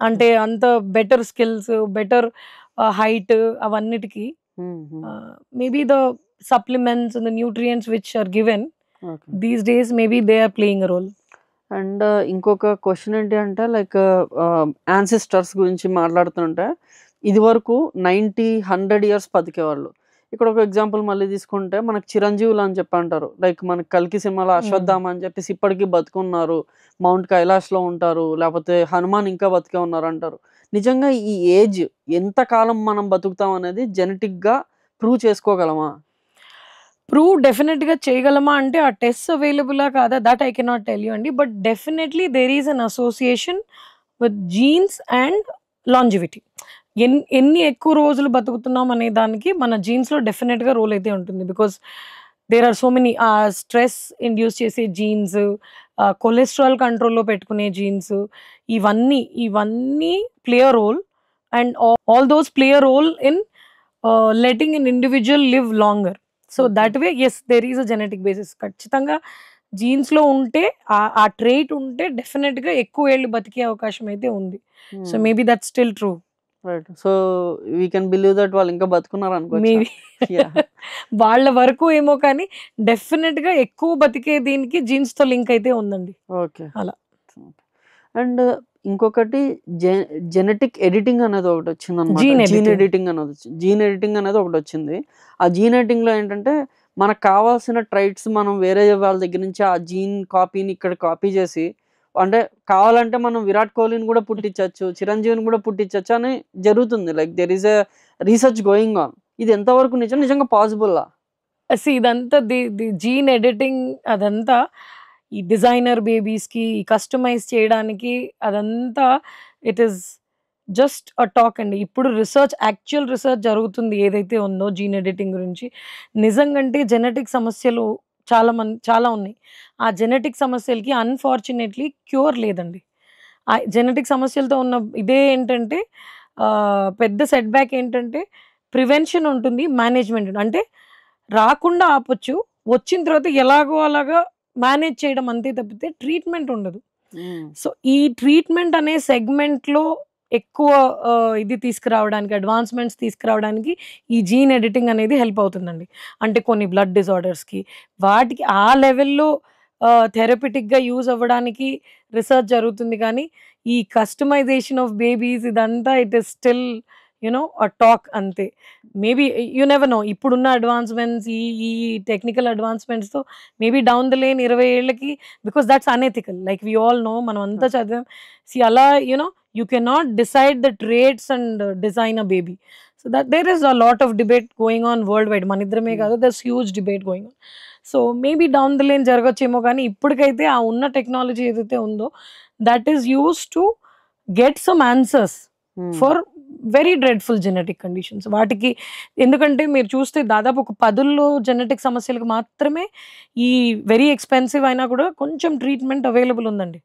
అంటే అంత బెటర్ స్కిల్స్, బెటర్ హైట్ అవన్నిటికి maybe the supplements the nutrients which are given these days maybe they are playing a role. And ఇంకొక question ఏంటి అంటే like ancestors గురించి మాట్లాడుతుంటే ఇదివరకు 90-100 ఇయర్స్ బతికేవాళ్ళు. ఇక్కడ ఒక ఎగ్జాంపుల్ మళ్ళీ తీసుకుంటే మనకు చిరంజీవులు అని చెప్పి అంటారు. లైక్ మనకి కల్కి సినిమాలో అశ్వత్థామ అని చెప్పేసి ఇప్పటికీ బతుకున్నారు. మౌంట్ కైలాష్లో ఉంటారు. లేకపోతే హనుమాన్ ఇంకా బతికే ఉన్నారు అంటారు. నిజంగా ఈ ఏజ్ ఎంతకాలం మనం బతుకుతాం అనేది జెనెటిక్గా ప్రూవ్ చేసుకోగలమా? ప్రూవ్ డెఫినెట్గా చేయగలమా అంటే ఆ టెస్ట్ అవైలబులా కాదా that I cannot tell you అండి. But definitely there is an association with genes and longevity. ఎన్ని ఎక్కువ రోజులు బతుకుతున్నాం అనే దానికి మన జీన్స్లో డెఫినెట్గా రోల్ అయితే ఉంటుంది. Because there are so many stress induce చేసే జీన్స్, కొలెస్ట్రాల్ కంట్రోల్లో పెట్టుకునే జీన్స్, ఇవన్నీ play a role. And all those play a role in letting an individual live longer. So that way yes there is a genetic basis. ఖచ్చితంగా జీన్స్లో ఉంటే ఆ trait ఉంటే డెఫినెట్గా ఎక్కువ ఏళ్ళు బతికే అవకాశం అయితే ఉంది. So maybe that still true. Right. So we can believe that వాళ్ళు ఇంకా బతుకున్నారు అనుకోవచ్చా? మేబీ వాళ్ళ వరకు ఏమో కానీ డెఫినెట్గా ఎక్కువ బతికే దీనికి జీన్స్తో లింక్ అయితే ఉందండి. ఓకే. అలా. అండ్ ఇంకొకటి జెనెటిక్ ఎడిటింగ్ అనేది ఒకటి వచ్చిందన్నమాట. జీన్ జీన్ ఎడిటింగ్ అనేది ఒకటి వచ్చింది. ఆ జీన్ ఎడిటింగ్లో ఏంటంటే మనకు కావాల్సిన ట్రైట్స్ మనం వేరే వాళ్ళ దగ్గర నుంచి ఆ జీన్ కాపీని ఇక్కడ కాపీ చేసి, అంటే కావాలంటే మనం విరాట్ కోహ్లీని కూడా పుట్టించవచ్చు, చిరంజీవిని కూడా పుట్టించవచ్చు అని జరుగుతుంది. Like there is a research going on. ఇది ఎంతవరకు నిజంగా పాసిబుల్లా? ఇదంతా ది జీన్ ఎడిటింగ్ అదంతా ఈ డిజైనర్ బేబీస్కి కస్టమైజ్ చేయడానికి అదంతా it is just a talk అండి. ఇప్పుడు యాక్చువల్ రిసర్చ్ జరుగుతుంది ఏదైతే ఉందో జీన్ ఎడిటింగ్ గురించి. నిజంగంటే జెనెటిక్ సమస్యలు చాలా ఉన్నాయి. ఆ జెనెటిక్ సమస్యలకి అన్‌ఫార్చునేట్‌లీ క్యూర్ లేదండి. ఆ జెనెటిక్ సమస్యలతో ఉన్న ఇదే ఏంటంటే పెద్ద సెట్ బ్యాక్ ఏంటంటే ప్రివెన్షన్ ఉంటుంది, మేనేజ్‌మెంట్ అంటే రాకుండా ఆపొచ్చు. వచ్చిన తర్వాత ఎలాగో అలాగా మేనేజ్ చేయడం అంతే తప్పితే ట్రీట్మెంట్ ఉండదు. సో, ఈ ట్రీట్మెంట్ అనే సెగ్మెంట్‌లో ఎక్కువ ఇది తీసుకురావడానికి, అడ్వాన్స్‌మెంట్స్ తీసుకురావడానికి ఈ జీన్ ఎడిటింగ్ అనేది హెల్ప్ అవుతుందండి. అంటే కొన్ని బ్లడ్ డిజార్డర్స్‌కి వాటికి ఆ లెవెల్‌లో థెరప్యూటిక్‌గా యూజ్ అవ్వడానికి రిసర్చ్ జరుగుతుంది కానీ, ఈ కస్టమైజేషన్ ఆఫ్ బేబీస్ ఇదంతా it is still a talk అంతే. Maybe you never know. ఇప్పుడున్న అడ్వాన్స్‌మెంట్స్ ఈ ఈ టెక్నికల్ అడ్వాన్స్‌మెంట్స్‌తో మేబీ డౌన్ ద లేన్ 20 ఏళ్ళకి because that's unethical. Like we all know మనం అంతా చదివాం. అలా you cannot decide the traits and design a baby. So that there is a lot of debate going on world wide. మన ఇద్దరమే కాదు, there's huge debate going on. So maybe down the lane జరగచ్చేమో కానీ ఇప్పటికైతే ఆ ఉన్న technology ఏదైతే ఉందో that is used to get some answers for very dreadful genetic conditions. వాటికి ఎందుకంటే మీరు చూస్తే దాదాపు ఒక 10లో జెనెటిక్ సమస్యలకు మాత్రమే ఈ వెరీ ఎక్స్పెన్సివ్ అయినా కూడా కొంచెం ట్రీట్మెంట్ అవైలబుల్ ఉందండి.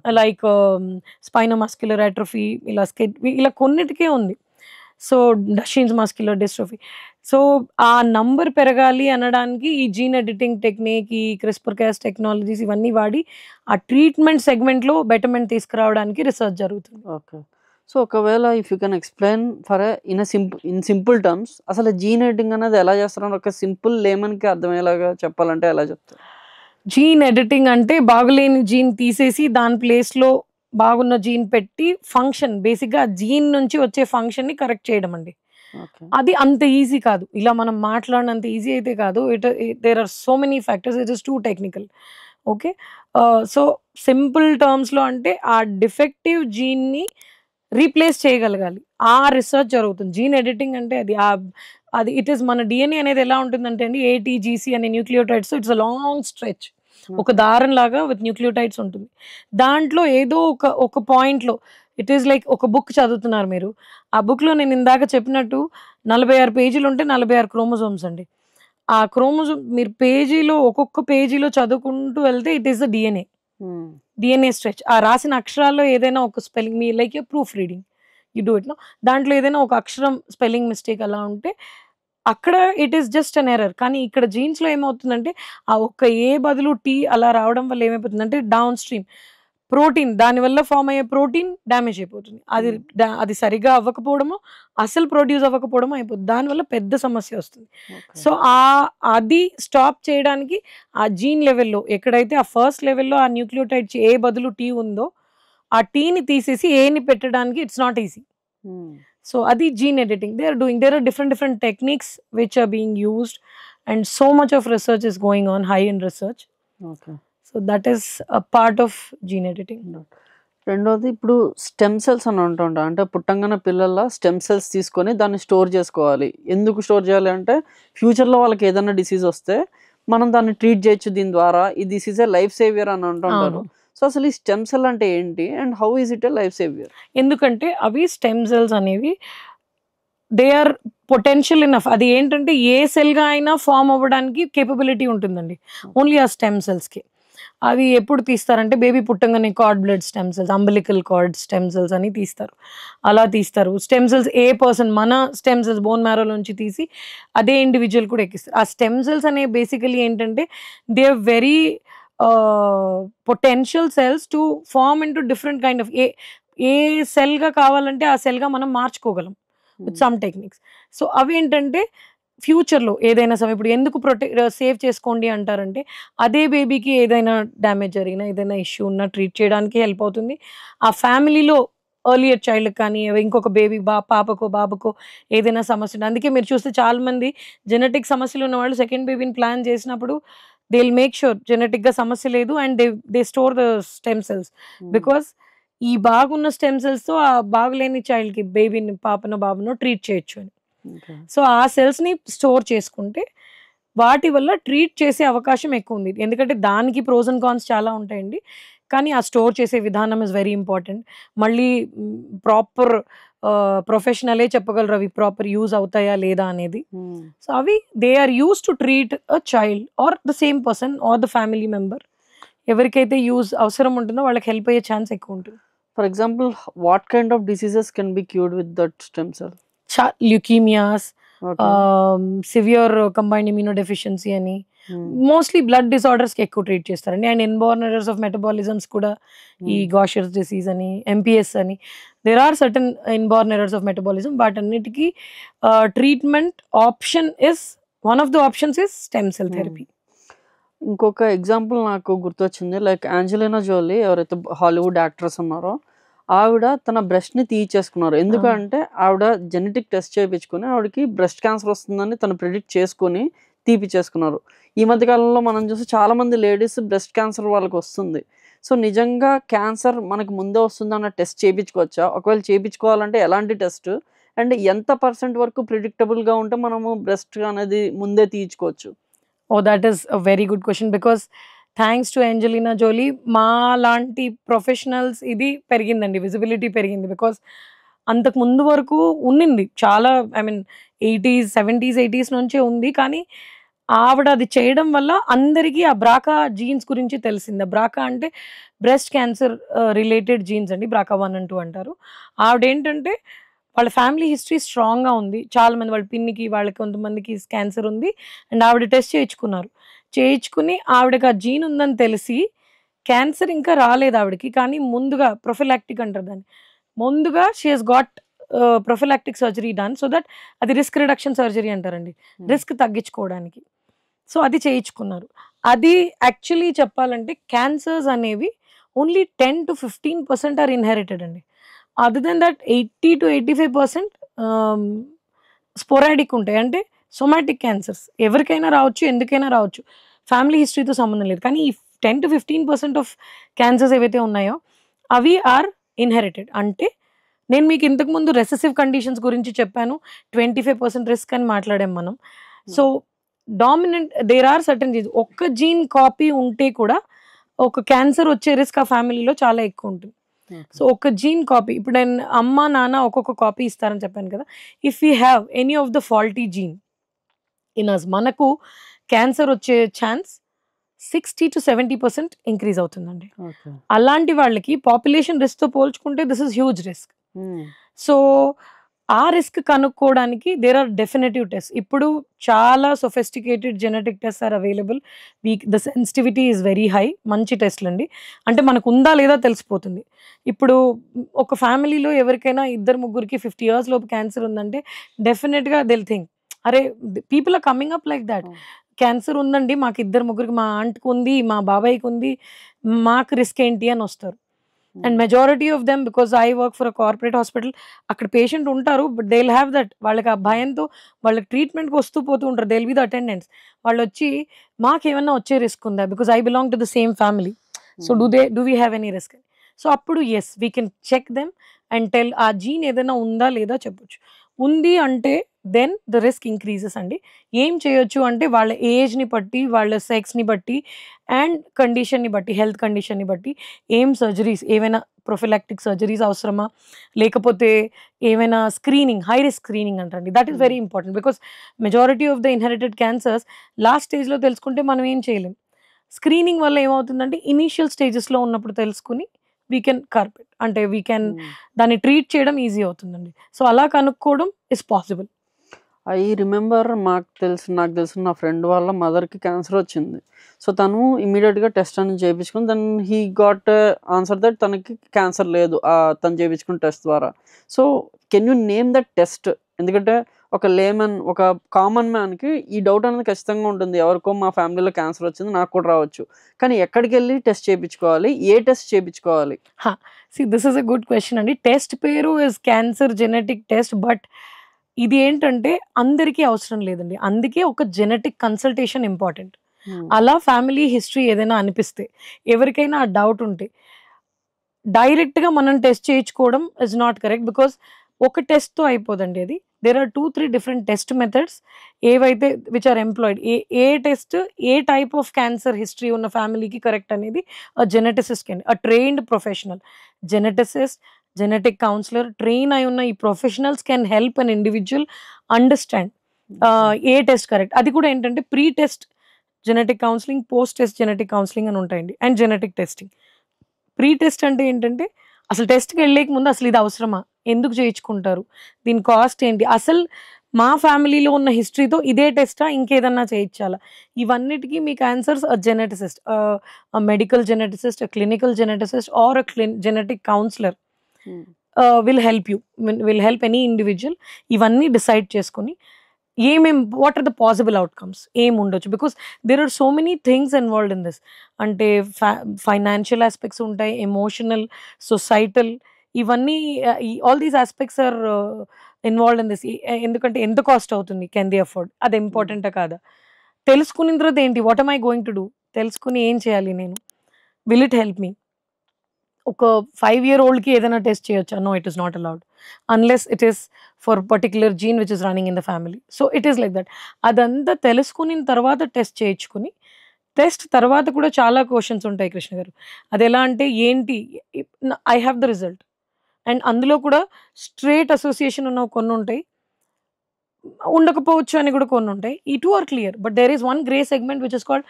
లైక్ స్పైనోమస్క్యులర్ అట్రోఫీ, ఇలా కొన్నిటికే ఉంది. So Duchenne's muscular dystrophy. So ఆ నంబర్ పెరగాలి అనడానికి ఈ జీన్ ఎడిటింగ్ టెక్నిక్, ఈ క్రిస్పర్ కాస్ టెక్నాలజీస్ ఇవన్నీ వాడి ఆ ట్రీట్మెంట్ సెగ్మెంట్లో బెటర్మెంట్ తీసుకురావడానికి రిసర్చ్ జరుగుతుంది. ఓకే. సో ఒకవేళ if you can explain in simple terms అసలు జీన్ ఎడిటింగ్ అనేది ఎలా చేస్తారని ఒక సింపుల్ లేమన్‌కి అర్థమయ్యేలాగా చెప్పాలంటే ఎలా చెప్తారు? జీన్ ఎడిటింగ్ అంటే బాగులేని జీన్ తీసేసి దాని ప్లేస్‌లో బాగున్న జీన్ పెట్టి ఫంక్షన్ బేసిక్‌గా జీన్ నుంచి వచ్చే ఫంక్షన్‌ని కరెక్ట్ చేయడం అండి. ఓకే. అది అంత ఈజీ కాదు. ఇలా మనం మాట్లాడినంత ఈజీ అయితే కాదు. There are so many factors. It is too technical. Okay. So simple టర్మ్స్‌లో అంటే ఆ డిఫెక్టివ్ జీన్‌ని రీప్లేస్ చేయగలగాలి. ఆ రిసర్చ్ జరుగుతుంది. జీన్ ఎడిటింగ్ అంటే అది ఇట్ ఈస్ మన డీఎన్ఏ అనేది ఎలా ఉంటుందంటే అండి ఏటీజీసీ అనే nucleotides it's a long stretch. ఒక దారం లాగా విత్ న్యూక్లియోటైడ్స్ ఉంటుంది. దాంట్లో ఏదో ఒక పాయింట్‌లో ఇట్ ఈస్ లైక్ ఒక బుక్ చదువుతున్నారు మీరు. ఆ బుక్‌లో నేను ఇందాక చెప్పినట్టు 46 పేజీలు ఉంటే 46 క్రోమోజోమ్స్ అండి. ఆ క్రోమోజోమ్ మీరు ఒక్కొక్క పేజీలో చదువుకుంటూ వెళ్తే it is the DNA. DNA stretch. ఆ రాసిన అక్షరాల్లో ఏదైనా ఒక స్పెల్లింగ్ మీ like a proof reading. You do it no. దాంట్లో ఏదైనా ఒక అక్షరం స్పెల్లింగ్ మిస్టేక్ అలా ఉంటే అక్కడ it is just an error. కానీ ఇక్కడ జీన్స్‌లో ఏమవుతుందంటే ఆ ఒక్క ఏ బదులు టీ అలా రావడం వల్ల ఏమైపోతుందంటే డౌన్ స్ట్రీమ్ ప్రోటీన్ దానివల్ల ఫార్మ్ అయ్యే ప్రోటీన్ డ్యామేజ్ అయిపోతుంది. అది సరిగ్గా అవ్వకపోవడమో, అసలు ప్రొడ్యూస్ అవ్వకపోవడమో అయిపోతుంది. దానివల్ల పెద్ద సమస్య వస్తుంది. సో అది స్టాప్ చేయడానికి ఆ జీన్ లెవెల్‌లో ఎక్కడైతే ఆ ఫస్ట్ లెవెల్‌లో ఆ న్యూక్లియోటైడ్ ఏ బదులు టీ ఉందో, ఆ టీని తీసేసి ఏని పెట్టడానికి ఇట్స్ నాట్ ఈజీ. సో అది gene editing. There are different techniques which are being used and so much of research is going on high end research. Okay. So that is a part of gene editing. రెండోది ఇప్పుడు stem cells అని ఉంటుంటాయి. అంటే పుట్టంగానే పిల్లల్లో stem cells తీసుకొని దాన్ని store చేసుకోవాలి. ఎందుకు స్టోర్ చేయాలి అంటే ఫ్యూచర్‌లో వాళ్ళకి ఏదైనా డిసీజ్ వస్తే మనం దాన్ని ట్రీట్ చేయొచ్చు దీని ద్వారా. ఈ this is a life saviour అని అంటుంటారు. సో అసలు ఈ స్టెమ్ సెల్ అంటే ఏంటి? And how is it a life saviour? ఎందుకంటే అవి స్టెమ్ సెల్స్ అనేవి దే ఆర్ పొటెన్షియల్ ఇనఫ్. అది ఏంటంటే ఏ సెల్‌గా అయినా ఫార్మ్ అవ్వడానికి కేపబిలిటీ ఉంటుందండి. ఓన్లీ ఆ స్టెమ్ సెల్స్‌కి. అవి ఎప్పుడు తీస్తారంటే బేబీ పుట్టంగానే cord blood stem cells, umbilical cord stem cells అని తీస్తారు. అలా తీస్తారు. స్టెమ్ సెల్స్ మన స్టెమ్ సెల్స్ బోన్ మ్యారోలోంచి తీసి అదే ఇండివిడ్యువల్ కూడా ఎక్కిస్తారు. ఆ స్టెమ్ సెల్స్ అనేవి బేసికల్లీ ఏంటంటే they are very potential cells to form into different kind of ఏ సెల్‌గా కావాలంటే ఆ సెల్‌గా మనం మార్చుకోగలం విత్ సమ్ టెక్నిక్స్. సో అవేంటంటే ఫ్యూచర్‌లో ఏదైనా సరే ఇప్పుడు ఎందుకు సేవ్ చేసుకోండి అంటారంటే అదే బేబీకి ఏదైనా డ్యామేజ్ జరిగినా, ఏదైనా ఇష్యూ ఉన్నా ట్రీట్ చేయడానికి హెల్ప్ అవుతుంది. ఆ ఫ్యామిలీలో ఎర్లియర్ చైల్డ్‌కి కానీ ఇంకొక బేబీ పాపకో, బాబుకో ఏదైనా సమస్య ఉంది. అందుకే మీరు చూస్తే చాలామంది జెనెటిక్ సమస్యలు ఉన్నవాళ్ళు సెకండ్ బేబీని ప్లాన్ చేసినప్పుడు దే విల్ మేక్ ష్యూర్ జెనెటిక్‌గా సమస్య లేదు and they store the stem cells. Because ఈ బాగున్న స్టెమ్ సెల్స్‌తో ఆ బాగులేని చైల్డ్‌కి పాపనో, బాబునో ట్రీట్ చేయొచ్చు అని. సో ఆ సెల్స్‌ని స్టోర్ చేసుకుంటే వాటి వల్ల ట్రీట్ చేసే అవకాశం ఎక్కువ ఉంది. ఎందుకంటే దానికి ప్రోస్ అండ్ కాన్స్ చాలా ఉంటాయండి. కానీ ఆ స్టోర్ చేసే విధానం ఇస్ వెరీ ఇంపార్టెంట్. మళ్ళీ ప్రాపర్ ప్రొఫెషనలే చెప్పగలరు అవి ప్రాపర్ యూజ్ అవుతాయా లేదా అనేది. సో అవి they are use to treat a child or the same person or the family member. ఎవరికైతే యూజ్ అవసరం ఉంటుందో వాళ్ళకి హెల్ప్ అయ్యే ఛాన్స్ ఎక్కువ ఉంటుంది. For example what kind of diseases can be cured with that stem cell? Leukaemias, severe combined immunodeficiency అని, mostly blood డిసార్డర్స్కి ఎక్కువ ట్రీట్ చేస్తారండి. And inborn errors of metabolisms కూడా, ఈ గాషర్స్ డిసీజ్ అని, ఎంపీఎస్ అని, there are certain inborn errors of metabolism. వాటన్నిటికీ treatment option is one of the options is stem cell therapy. ఇంకొక ఎగ్జాంపుల్ నాకు గుర్తొచ్చింది. లైక్ యాంజెలినా జోలీ ఎవరైతే హాలీవుడ్ యాక్ట్రెస్ ఉన్నారో ఆవిడ తన బ్రెస్ట్ని తీయించేసుకున్నారు. ఎందుకంటే ఆవిడ జెనెటిక్ టెస్ట్ చేయించుకుని ఆవిడకి బ్రెస్ట్ క్యాన్సర్ వస్తుందని తను ప్రిడిక్ట్ చేసుకుని తీపిచ్చేసుకున్నారు. ఈ మధ్యకాలంలో మనం చూసి చాలామంది లేడీస్ బ్రెస్ట్ క్యాన్సర్ వాళ్ళకి వస్తుంది. సో నిజంగా క్యాన్సర్ మనకు ముందే వస్తుందన్న టెస్ట్ చేయించుకోవచ్చా? ఒకవేళ చేయించుకోవాలంటే ఎలాంటి టెస్ట్? అండ్ ఎంత % వరకు ప్రిడిక్టబుల్గా ఉంటే మనము బ్రెస్ట్ అనేది ముందే తీయించుకోవచ్చు? Oh that is a very good question. Because thanks to Angelina Jolie మా లాంటి ప్రొఫెషనల్స్ ఇది పెరిగిందండి, విజిబిలిటీ పెరిగింది. బికాస్ అంతకు ముందు వరకు ఉన్నింది చాలా, I mean 80s 70s 80s నుంచే ఉంది. కానీ ఆవిడ అది చేయడం వల్ల అందరికీ ఆ బ్రాకా జీన్స్ గురించి తెలిసింది. బ్రాకా అంటే బ్రెస్ట్ క్యాన్సర్ రిలేటెడ్ జీన్స్ అండి, బ్రాకా 1 and 2 అంటారు. ఆవిడేంటంటే వాళ్ళ ఫ్యామిలీ హిస్టరీ స్ట్రాంగ్గా ఉంది. చాలామంది వాళ్ళ పిన్నికి వాళ్ళకి కొంతమందికి క్యాన్సర్ ఉంది. అండ్ ఆవిడ టెస్ట్ చేయించుకుని ఆవిడకి ఆ జీన్ ఉందని తెలిసి, క్యాన్సర్ ఇంకా రాలేదు ఆవిడకి, కానీ ముందుగా ప్రొఫిలాక్టిక్ అంటారు దాన్ని, ముందుగా she has got prophylactic surgery done. So that అది రిస్క్ రిడక్షన్ సర్జరీ అంటారండి, రిస్క్ తగ్గించుకోవడానికి. సో అది చేయించుకున్నారు. అది యాక్చువల్లీ చెప్పాలంటే క్యాన్సర్స్ అనేవి ఓన్లీ 10 to 15% ఆర్ ఇన్హెరిటెడ్ అండి. Other than that 80 to 85% sporadic ఉంటాయి. అంటే సొమాటిక్ క్యాన్సర్స్ ఎవరికైనా రావచ్చు, ఎందుకైనా రావచ్చు, ఫ్యామిలీ హిస్టరీతో సంబంధం లేదు. కానీ ఈ 10 to 15% ఆఫ్ క్యాన్సర్స్ ఏవైతే ఉన్నాయో అవి ఆర్ ఇన్హెరిటెడ్. అంటే నేను మీకు ఇంతకుముందు రెసెసివ్ కండిషన్స్ గురించి చెప్పాను, 25% రిస్క్ అని మాట్లాడాం మనం. So dominant there are certain genes, ఒక్క జీన్ కాపీ ఉంటే కూడా ఒక క్యాన్సర్ వచ్చే రిస్క్ ఆ ఫ్యామిలీలో చాలా ఎక్కువ ఉంటుంది. సో ఒక జీన్ కాపీ, ఇప్పుడు నేను అమ్మ నాన్న ఒక్కొక్క కాపీ ఇస్తారని చెప్పాను కదా, if you have any of the faulty gene in us, మనకు క్యాన్సర్ వచ్చే ఛాన్స్ 60 to 70% ఇంక్రీజ్ అవుతుందండి. అలాంటి వాళ్ళకి పాపులేషన్ రిస్క్తో పోల్చుకుంటే this is huge risk. So ఆ రిస్క్ కనుక్కోవడానికి దేర్ ఆర్ డెఫినెటివ్ టెస్ట్. ఇప్పుడు చాలా sophisticated genetic test are available. The sensitivity is very high. మంచి టెస్ట్లు అండి, అంటే మనకు ఉందా లేదా తెలిసిపోతుంది. ఇప్పుడు ఒక ఫ్యామిలీలో ఎవరికైనా 2-3 50 years లోపు క్యాన్సర్ ఉందంటే డెఫినెట్గా దిల్ థింక్, అరే people are coming up like that, cancer ఉందండి మాకు 2-3, మా ఆంట్కి ఉంది, మా బాబాయ్కి ఉంది, మాకు రిస్క్ ఏంటి అని వస్తారు. And majority of them, because I work for a corporate hospital, అక్కడ పేషెంట్ ఉంటారు, but they will have that, వాళ్ళకి ఆ భయంతో వాళ్ళకి ట్రీట్మెంట్కి వస్తూ పోతూ ఉంటారు, they will be the attendants. వాళ్ళు వచ్చి మాకేమన్నా వచ్చే రిస్క్ ఉందా, because I belong to the same family, so do we have any risk. So అప్పుడు yes we can check them and tell ఆ జీన్ ఏదైనా ఉందా లేదా చెప్పొచ్చు. ఉంది అంటే దెన్ ద రిస్క్ ఇంక్రీజెస్ అండి. ఏం చేయొచ్చు అంటే వాళ్ళ ఏజ్ని బట్టి, వాళ్ళ సెక్స్ని బట్టి అండ్ కండిషన్ని బట్టి, హెల్త్ కండిషన్ని బట్టి ఏం సర్జరీస్, ఏమైనా ప్రొఫిలాక్టిక్ సర్జరీస్ అవసరమా, లేకపోతే ఏమైనా స్క్రీనింగ్, హై రిస్క్ స్క్రీనింగ్ అంటండి, that is very important. Because majority of the inherited cancers last స్టేజ్లో తెలుసుకుంటే మనం ఏం చేయలేం. స్క్రీనింగ్ వల్ల ఏమవుతుందంటే ఇనీషియల్ స్టేజెస్లో ఉన్నప్పుడు తెలుసుకుని వీ కెన్ కార్పెట్, అంటే వీ కెన్ దాన్ని ట్రీట్ చేయడం ఈజీ అవుతుందండి. సో అలా కనుక్కోవడం ఇస్ పాసిబుల్. ఐ రిమెంబర్ నాకు తెలిసిన నా ఫ్రెండ్ వాళ్ళ మదర్కి క్యాన్సర్ వచ్చింది. సో తను ఇమీడియట్గా టెస్ట్ అని చేయించుకుని then he got answer that తనకి క్యాన్సర్ లేదు తను చేయించుకున్న టెస్ట్ ద్వారా. So can you name that test? ఎందుకంటే ఒక లేమన్, ఒక కామన్ మ్యాన్కి ఈ డౌట్ అనేది ఖచ్చితంగా ఉంటుంది, ఎవరికో మా ఫ్యామిలీలో క్యాన్సర్ వచ్చింది నాకు కూడా రావచ్చు, కానీ ఎక్కడికి వెళ్ళి టెస్ట్ చేయించుకోవాలి, ఏ టెస్ట్ చేయించుకోవాలి? This is a good question అండి. టెస్ట్ పేరు is cancer genetic test, but ఇది ఏంటంటే అందరికీ అవసరం లేదండి, అందుకే ఒక జెనెటిక్ కన్సల్టేషన్ ఇంపార్టెంట్. అలా ఫ్యామిలీ హిస్టరీ ఏదైనా అనిపిస్తే, ఎవరికైనా ఆ డౌట్ ఉంటే డైరెక్ట్గా మనం టెస్ట్ చేయించుకోవడం ఇస్ నాట్ కరెక్ట్. బికాస్ ఒక టెస్ట్‌తో అయిపోదండి అది. There are 2, 3 different test methods ఏవైతే విచ్ ఆర్ ఎంప్లాయిడ్. ఏ టెస్ట్ ఏ టైప్ ఆఫ్ క్యాన్సర్ హిస్టరీ ఉన్న ఫ్యామిలీకి కరెక్ట్ అనేది geneticist can trained professional geneticist, genetic counsellor train అయి ఉన్న ఈ professionals can help an individual understand ఏ టెస్ట్ కరెక్ట్. అది కూడా ఏంటంటే pre test genetic counselling, post test genetic counselling అని ఉంటాయండి. And genetic testing. Pre test అంటే ఏంటంటే అసలు టెస్ట్‌కి వెళ్ళేక ముందు అసలు ఇది అవసరమా? ఎందుకు చేయించుకుంటారు? దీని కాస్ట్ ఏంటి? అసలు మా ఫ్యామిలీలో ఉన్న హిస్టరీతో ఇదే టెస్టా? ఇంకేదన్నా చేయించాలా? ఇవన్నిటికి మీకు answers geneticist, medical geneticist, clinical geneticist or genetic counsellor will help any individual ఇవన్నీ డిసైడ్ చేసుకొని what are the possible outcomes ఏముండొచ్చు. Because there are so many things involved in this. అంటే ఫైనాన్షియల్ ఆస్పెక్ట్స్ ఉంటాయి, ఎమోషనల్, సొసైటల్, ఇవన్నీ all these aspects are involved in this. ఎందుకంటే ఎంత cost అవుతుంది, can they afford, అది ఇంపార్టెంటా కాదా? తెలుసుకున్న తర్వాత ఏంటి, what am I going to do, తెలుసుకుని ఏం చేయాలి నేను, విల్ ఇట్ హెల్ప్ మీ? ఒక 5-year-oldకి ఏదైనా టెస్ట్ చేయొచ్చా? No, it is not allowed unless it is for particular gene which is running in the family. So it is like that. అదంతా తెలుసుకున్న తర్వాత టెస్ట్ చేయించుకుని, టెస్ట్ తర్వాత కూడా చాలా క్వశ్చన్స్ ఉంటాయి కృష్ణ గారు. అది ఎలా అంటే ఏంటి, I have the result and అందులో కూడా స్ట్రేట్ అసోసియేషన్ ఉన్న కొన్ని ఉంటాయి, ఉండకపోవచ్చు అని కూడా కొన్ని ఉంటాయి. ఈ two are clear, but there is one grey segment which is called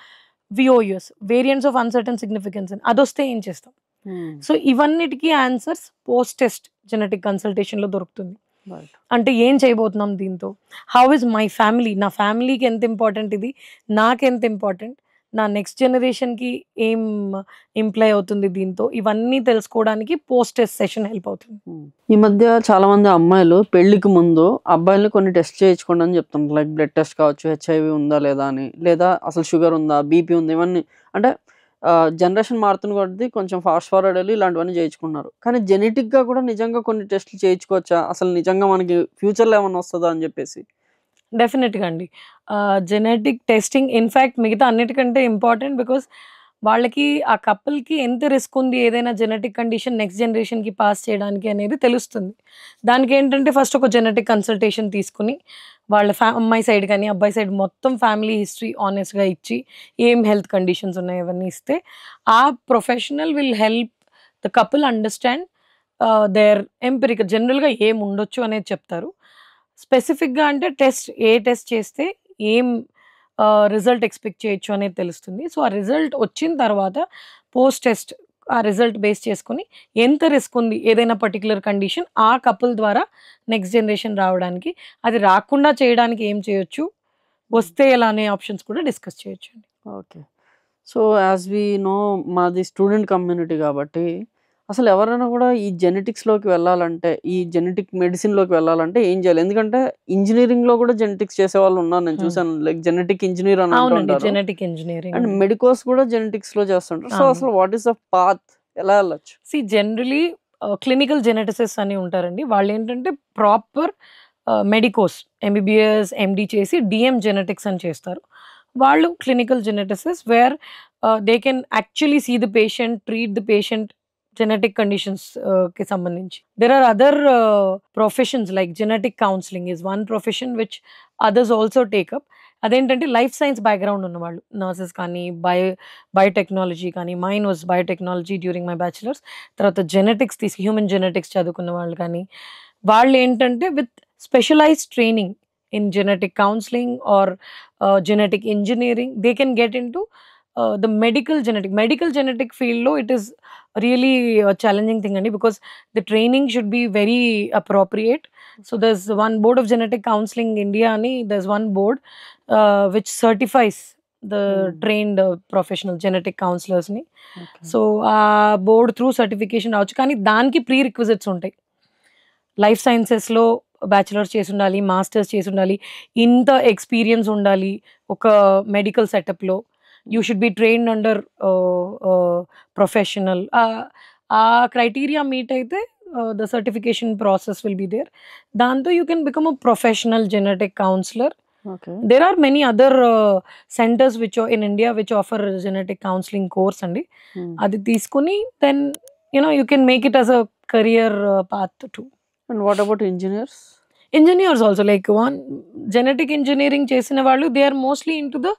VOUS, variants of uncertain significance అని. అదొస్తే ఏం చేస్తాం? సో ఇవన్నిటికీ ఆన్సర్స్ పోస్ట్ టెస్ట్ జెనెటిక్ కన్సల్టేషన్లో దొరుకుతుంది. అంటే ఏం చేయబోతున్నాం దీంతో, హౌ ఇస్ మై ఫ్యామిలీ, నా ఫ్యామిలీకి ఎంత ఇంపార్టెంట్ ఇది, నాకెంత ఇంపార్టెంట్, నా నెక్స్ట్ జనరేషన్కి ఏం ఇంప్లై అవుతుంది దీంతో, ఇవన్నీ తెలుసుకోవడానికి పోస్ట్ టెస్ట్ సెషన్ హెల్ప్ అవుతుంది. ఈ మధ్య చాలా మంది అమ్మాయిలు పెళ్లికి ముందు అబ్బాయిల్ని కొన్ని టెస్ట్ చేయించుకోండి అని చెప్తున్నారు. లైక్ బ్లడ్ టెస్ట్ కావచ్చు, హెచ్ఐవి ఉందా లేదా అని, లేదా అసలు షుగర్ ఉందా, బీపీ ఉందా, ఇవన్నీ. అంటే జనరేషన్ మారుతున్న కొద్దీ కొంచెం ఫాస్ట్ ఫార్వర్డ్ వెళ్ళి ఇలాంటివన్నీ చేయించుకున్నారు. కానీ జెనెటిక్గా కూడా నిజంగా కొన్ని టెస్టులు చేయించుకోవచ్చా, అసలు నిజంగా మనకి ఫ్యూచర్లో ఏమన్నా వస్తుందా అని చెప్పేసి? డెఫినెట్గా అండి. జెనెటిక్ టెస్టింగ్ ఇన్ఫ్యాక్ట్ మిగతా అన్నిటికంటే ఇంపార్టెంట్. బికాస్ వాళ్ళకి ఆ కపుల్కి ఎంత రిస్క్ ఉంది ఏదైనా జెనెటిక్ కండిషన్ నెక్స్ట్ జనరేషన్కి పాస్ చేయడానికి అనేది తెలుస్తుంది. దానికి ఏంటంటే ఫస్ట్ ఒక జెనెటిక్ కన్సల్టేషన్ తీసుకుని వాళ్ళ అమ్మాయి సైడ్ కానీ అబ్బాయి సైడ్ మొత్తం ఫ్యామిలీ హిస్టరీ ఆనెస్ట్గా ఇచ్చి ఏం హెల్త్ కండిషన్స్ ఉన్నాయి అవన్నీ ఇస్తే ఆ professional will help the couple understand their empirical జనరల్గా ఏం ఉండొచ్చు అనేది చెప్తారు. స్పెసిఫిక్గా అంటే ఏ టెస్ట్ చేస్తే ఏం రిజల్ట్ ఎక్స్పెక్ట్ చేయొచ్చు అనేది తెలుస్తుంది. సో ఆ రిజల్ట్ వచ్చిన తర్వాత పోస్ట్ టెస్ట్ ఆ రిజల్ట్ బేస్ చేసుకొని ఎంత రిస్క్ ఉంది ఏదైనా పర్టికులర్ కండిషన్ ఆ కపుల్ ద్వారా నెక్స్ట్ జనరేషన్ రావడానికి, అది రాకుండా చేయడానికి ఏం చేయొచ్చు, వస్తే ఎలా అనే ఆప్షన్స్ కూడా డిస్కస్ చేయొచ్చు అండి. Okay. So as we know మాది స్టూడెంట్ కమ్యూనిటీ కాబట్టి అసలు ఎవరైనా కూడా ఈ జెనెటిక్స్లోకి వెళ్ళాలంటే, ఈ జెనెటిక్ మెడిసిన్లోకి వెళ్ళాలంటే ఏం చేయాలి? ఎందుకంటే ఇంజనీరింగ్లో కూడా జెనెటిక్స్ చేసే వాళ్ళు ఉన్నారు, నేను చూసాను. లైక్ జెనెటిక్ ఇంజనీర్ అని అవునండి, అంటుంటారు, జెనెటిక్ ఇంజనీరింగ్ అండ్ మెడికోస్ కూడా జెనెటిక్స్లో చేస్తుంటారు. సో అసలు వాట్ ఈస్ ద పాత్, ఎలా వెళ్ళొచ్చు? జనరలీ క్లినికల్ జెనెటిసిస్ట్ అని ఉంటారండి. వాళ్ళు ఏంటంటే ప్రాపర్ మెడికోస్ ఎంబీబీఎస్ ఎండి చేసి డిఎం జెనెటిక్స్ అని చేస్తారు. వాళ్ళు clinical geneticist where they can actually see the patient, treat the patient genetic conditions కి సంబంధించి. There are other professions like genetic counselling is one profession which others also take up. అదేంటంటే life science background ఉన్నవాళ్ళు, nurses కానీ biotechnology కానీ, mine was biotechnology during my bachelor's, తర్వాత genetics తీసి human genetics చదువుకున్న వాళ్ళు కానీ, వాళ్ళు ఏంటంటే with specialised training in genetic counselling or genetic engineering they can get in to the medical genetic field lo it is really a challenging thing andi, because the training should be very appropriate. So there's one board of genetic counseling India ani, there's one board which certifies the trained professional genetic counselors ni. So board through certification avchu, కానీ దానికి pre requisites ఉంటాయి. Life sciences లో bachelors చేసి ఉండాలి, masters చేసి ఉండాలి, ఇంత experience ఉండాలి ఒక మెడికల్ సెటప్ లో. You should be trained under professional. Criteria meet aithe the certification process will be there. Danto you can become a professional genetic counselor. Okay. There are many other centers which are in India which offer genetic counseling course andi. Adi teeskoni then you can make it as a career path too. And what about engineers? Engineers also, like one genetic engineering చేసిన వాళ్ళు, they are mostly into the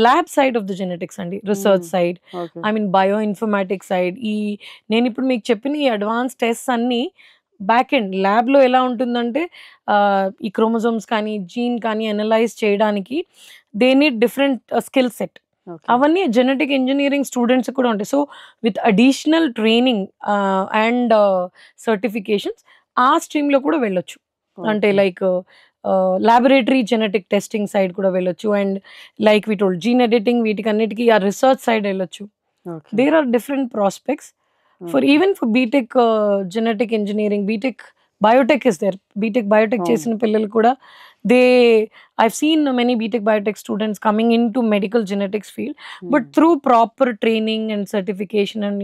lab side of the genetics అండి, research side, okay. I mean bioinformatics side. నేను ఇప్పుడు మీకు చెప్పిన ఈ advance test అన్నీ back end ల్యాబ్లో ఎలా ఉంటుందంటే, ఈ క్రోమోజోమ్స్ కానీ జీన్ కానీ అనలైజ్ చేయడానికి they need different skill set. Okay. అవన్నీ జెనెటిక్ ఇంజనీరింగ్ స్టూడెంట్స్ కూడా ఉంటాయి. So with additional training and certifications ఆ స్ట్రీమ్లో కూడా వెళ్ళొచ్చు. అంటే okay. Like laboratory genetic testing side కూడా వెళ్ళొచ్చు. And like we told gene editing, వీటికన్నిటికీ ఆ రీసెర్చ్ సైడ్ వెళ్ళొచ్చు. Okay. There are different prospects for okay. Even for BTech genetic engineering. BTech biotech is there. BTech biotech అవును. చేసిన పిల్లలు కూడా they I've seen many BTech biotech students coming in to medical genetics field, but through proper training and certification and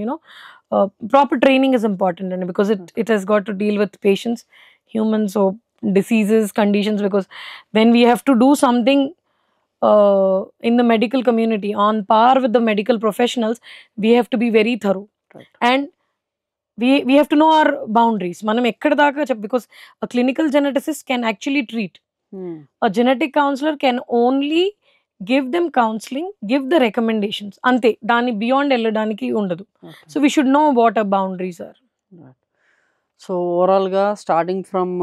proper training is important, and because it has got to deal with patients, humans, so diseases, conditions, because when we have to do something in the medical community on par with the medical professionals, we have to be very thorough. Right. And we have to know our boundaries. Manam ekkada daaka, because a clinical geneticist can actually treat. A genetic counselor can only give them counseling, give the recommendations, ante dani beyond elladανiki undadu. Okay. So we should know what our boundaries are. Right. So ఓవరాల్గా starting from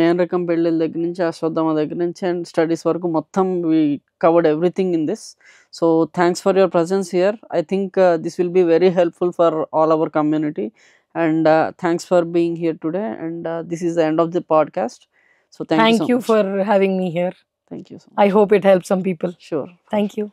main రకం పెళ్ళిళ్ళ దగ్గర నుంచి అశ్వత్థామ దగ్గర నుంచి and studies వరకు మొత్తం we covered everything in this. So thanks for your presence here. I think this will be very helpful for all our community, and thanks for being here today, and this is the end of the podcast. So Thank you for having me here. Thank you so I hope it helps some people. Sure. Thank you.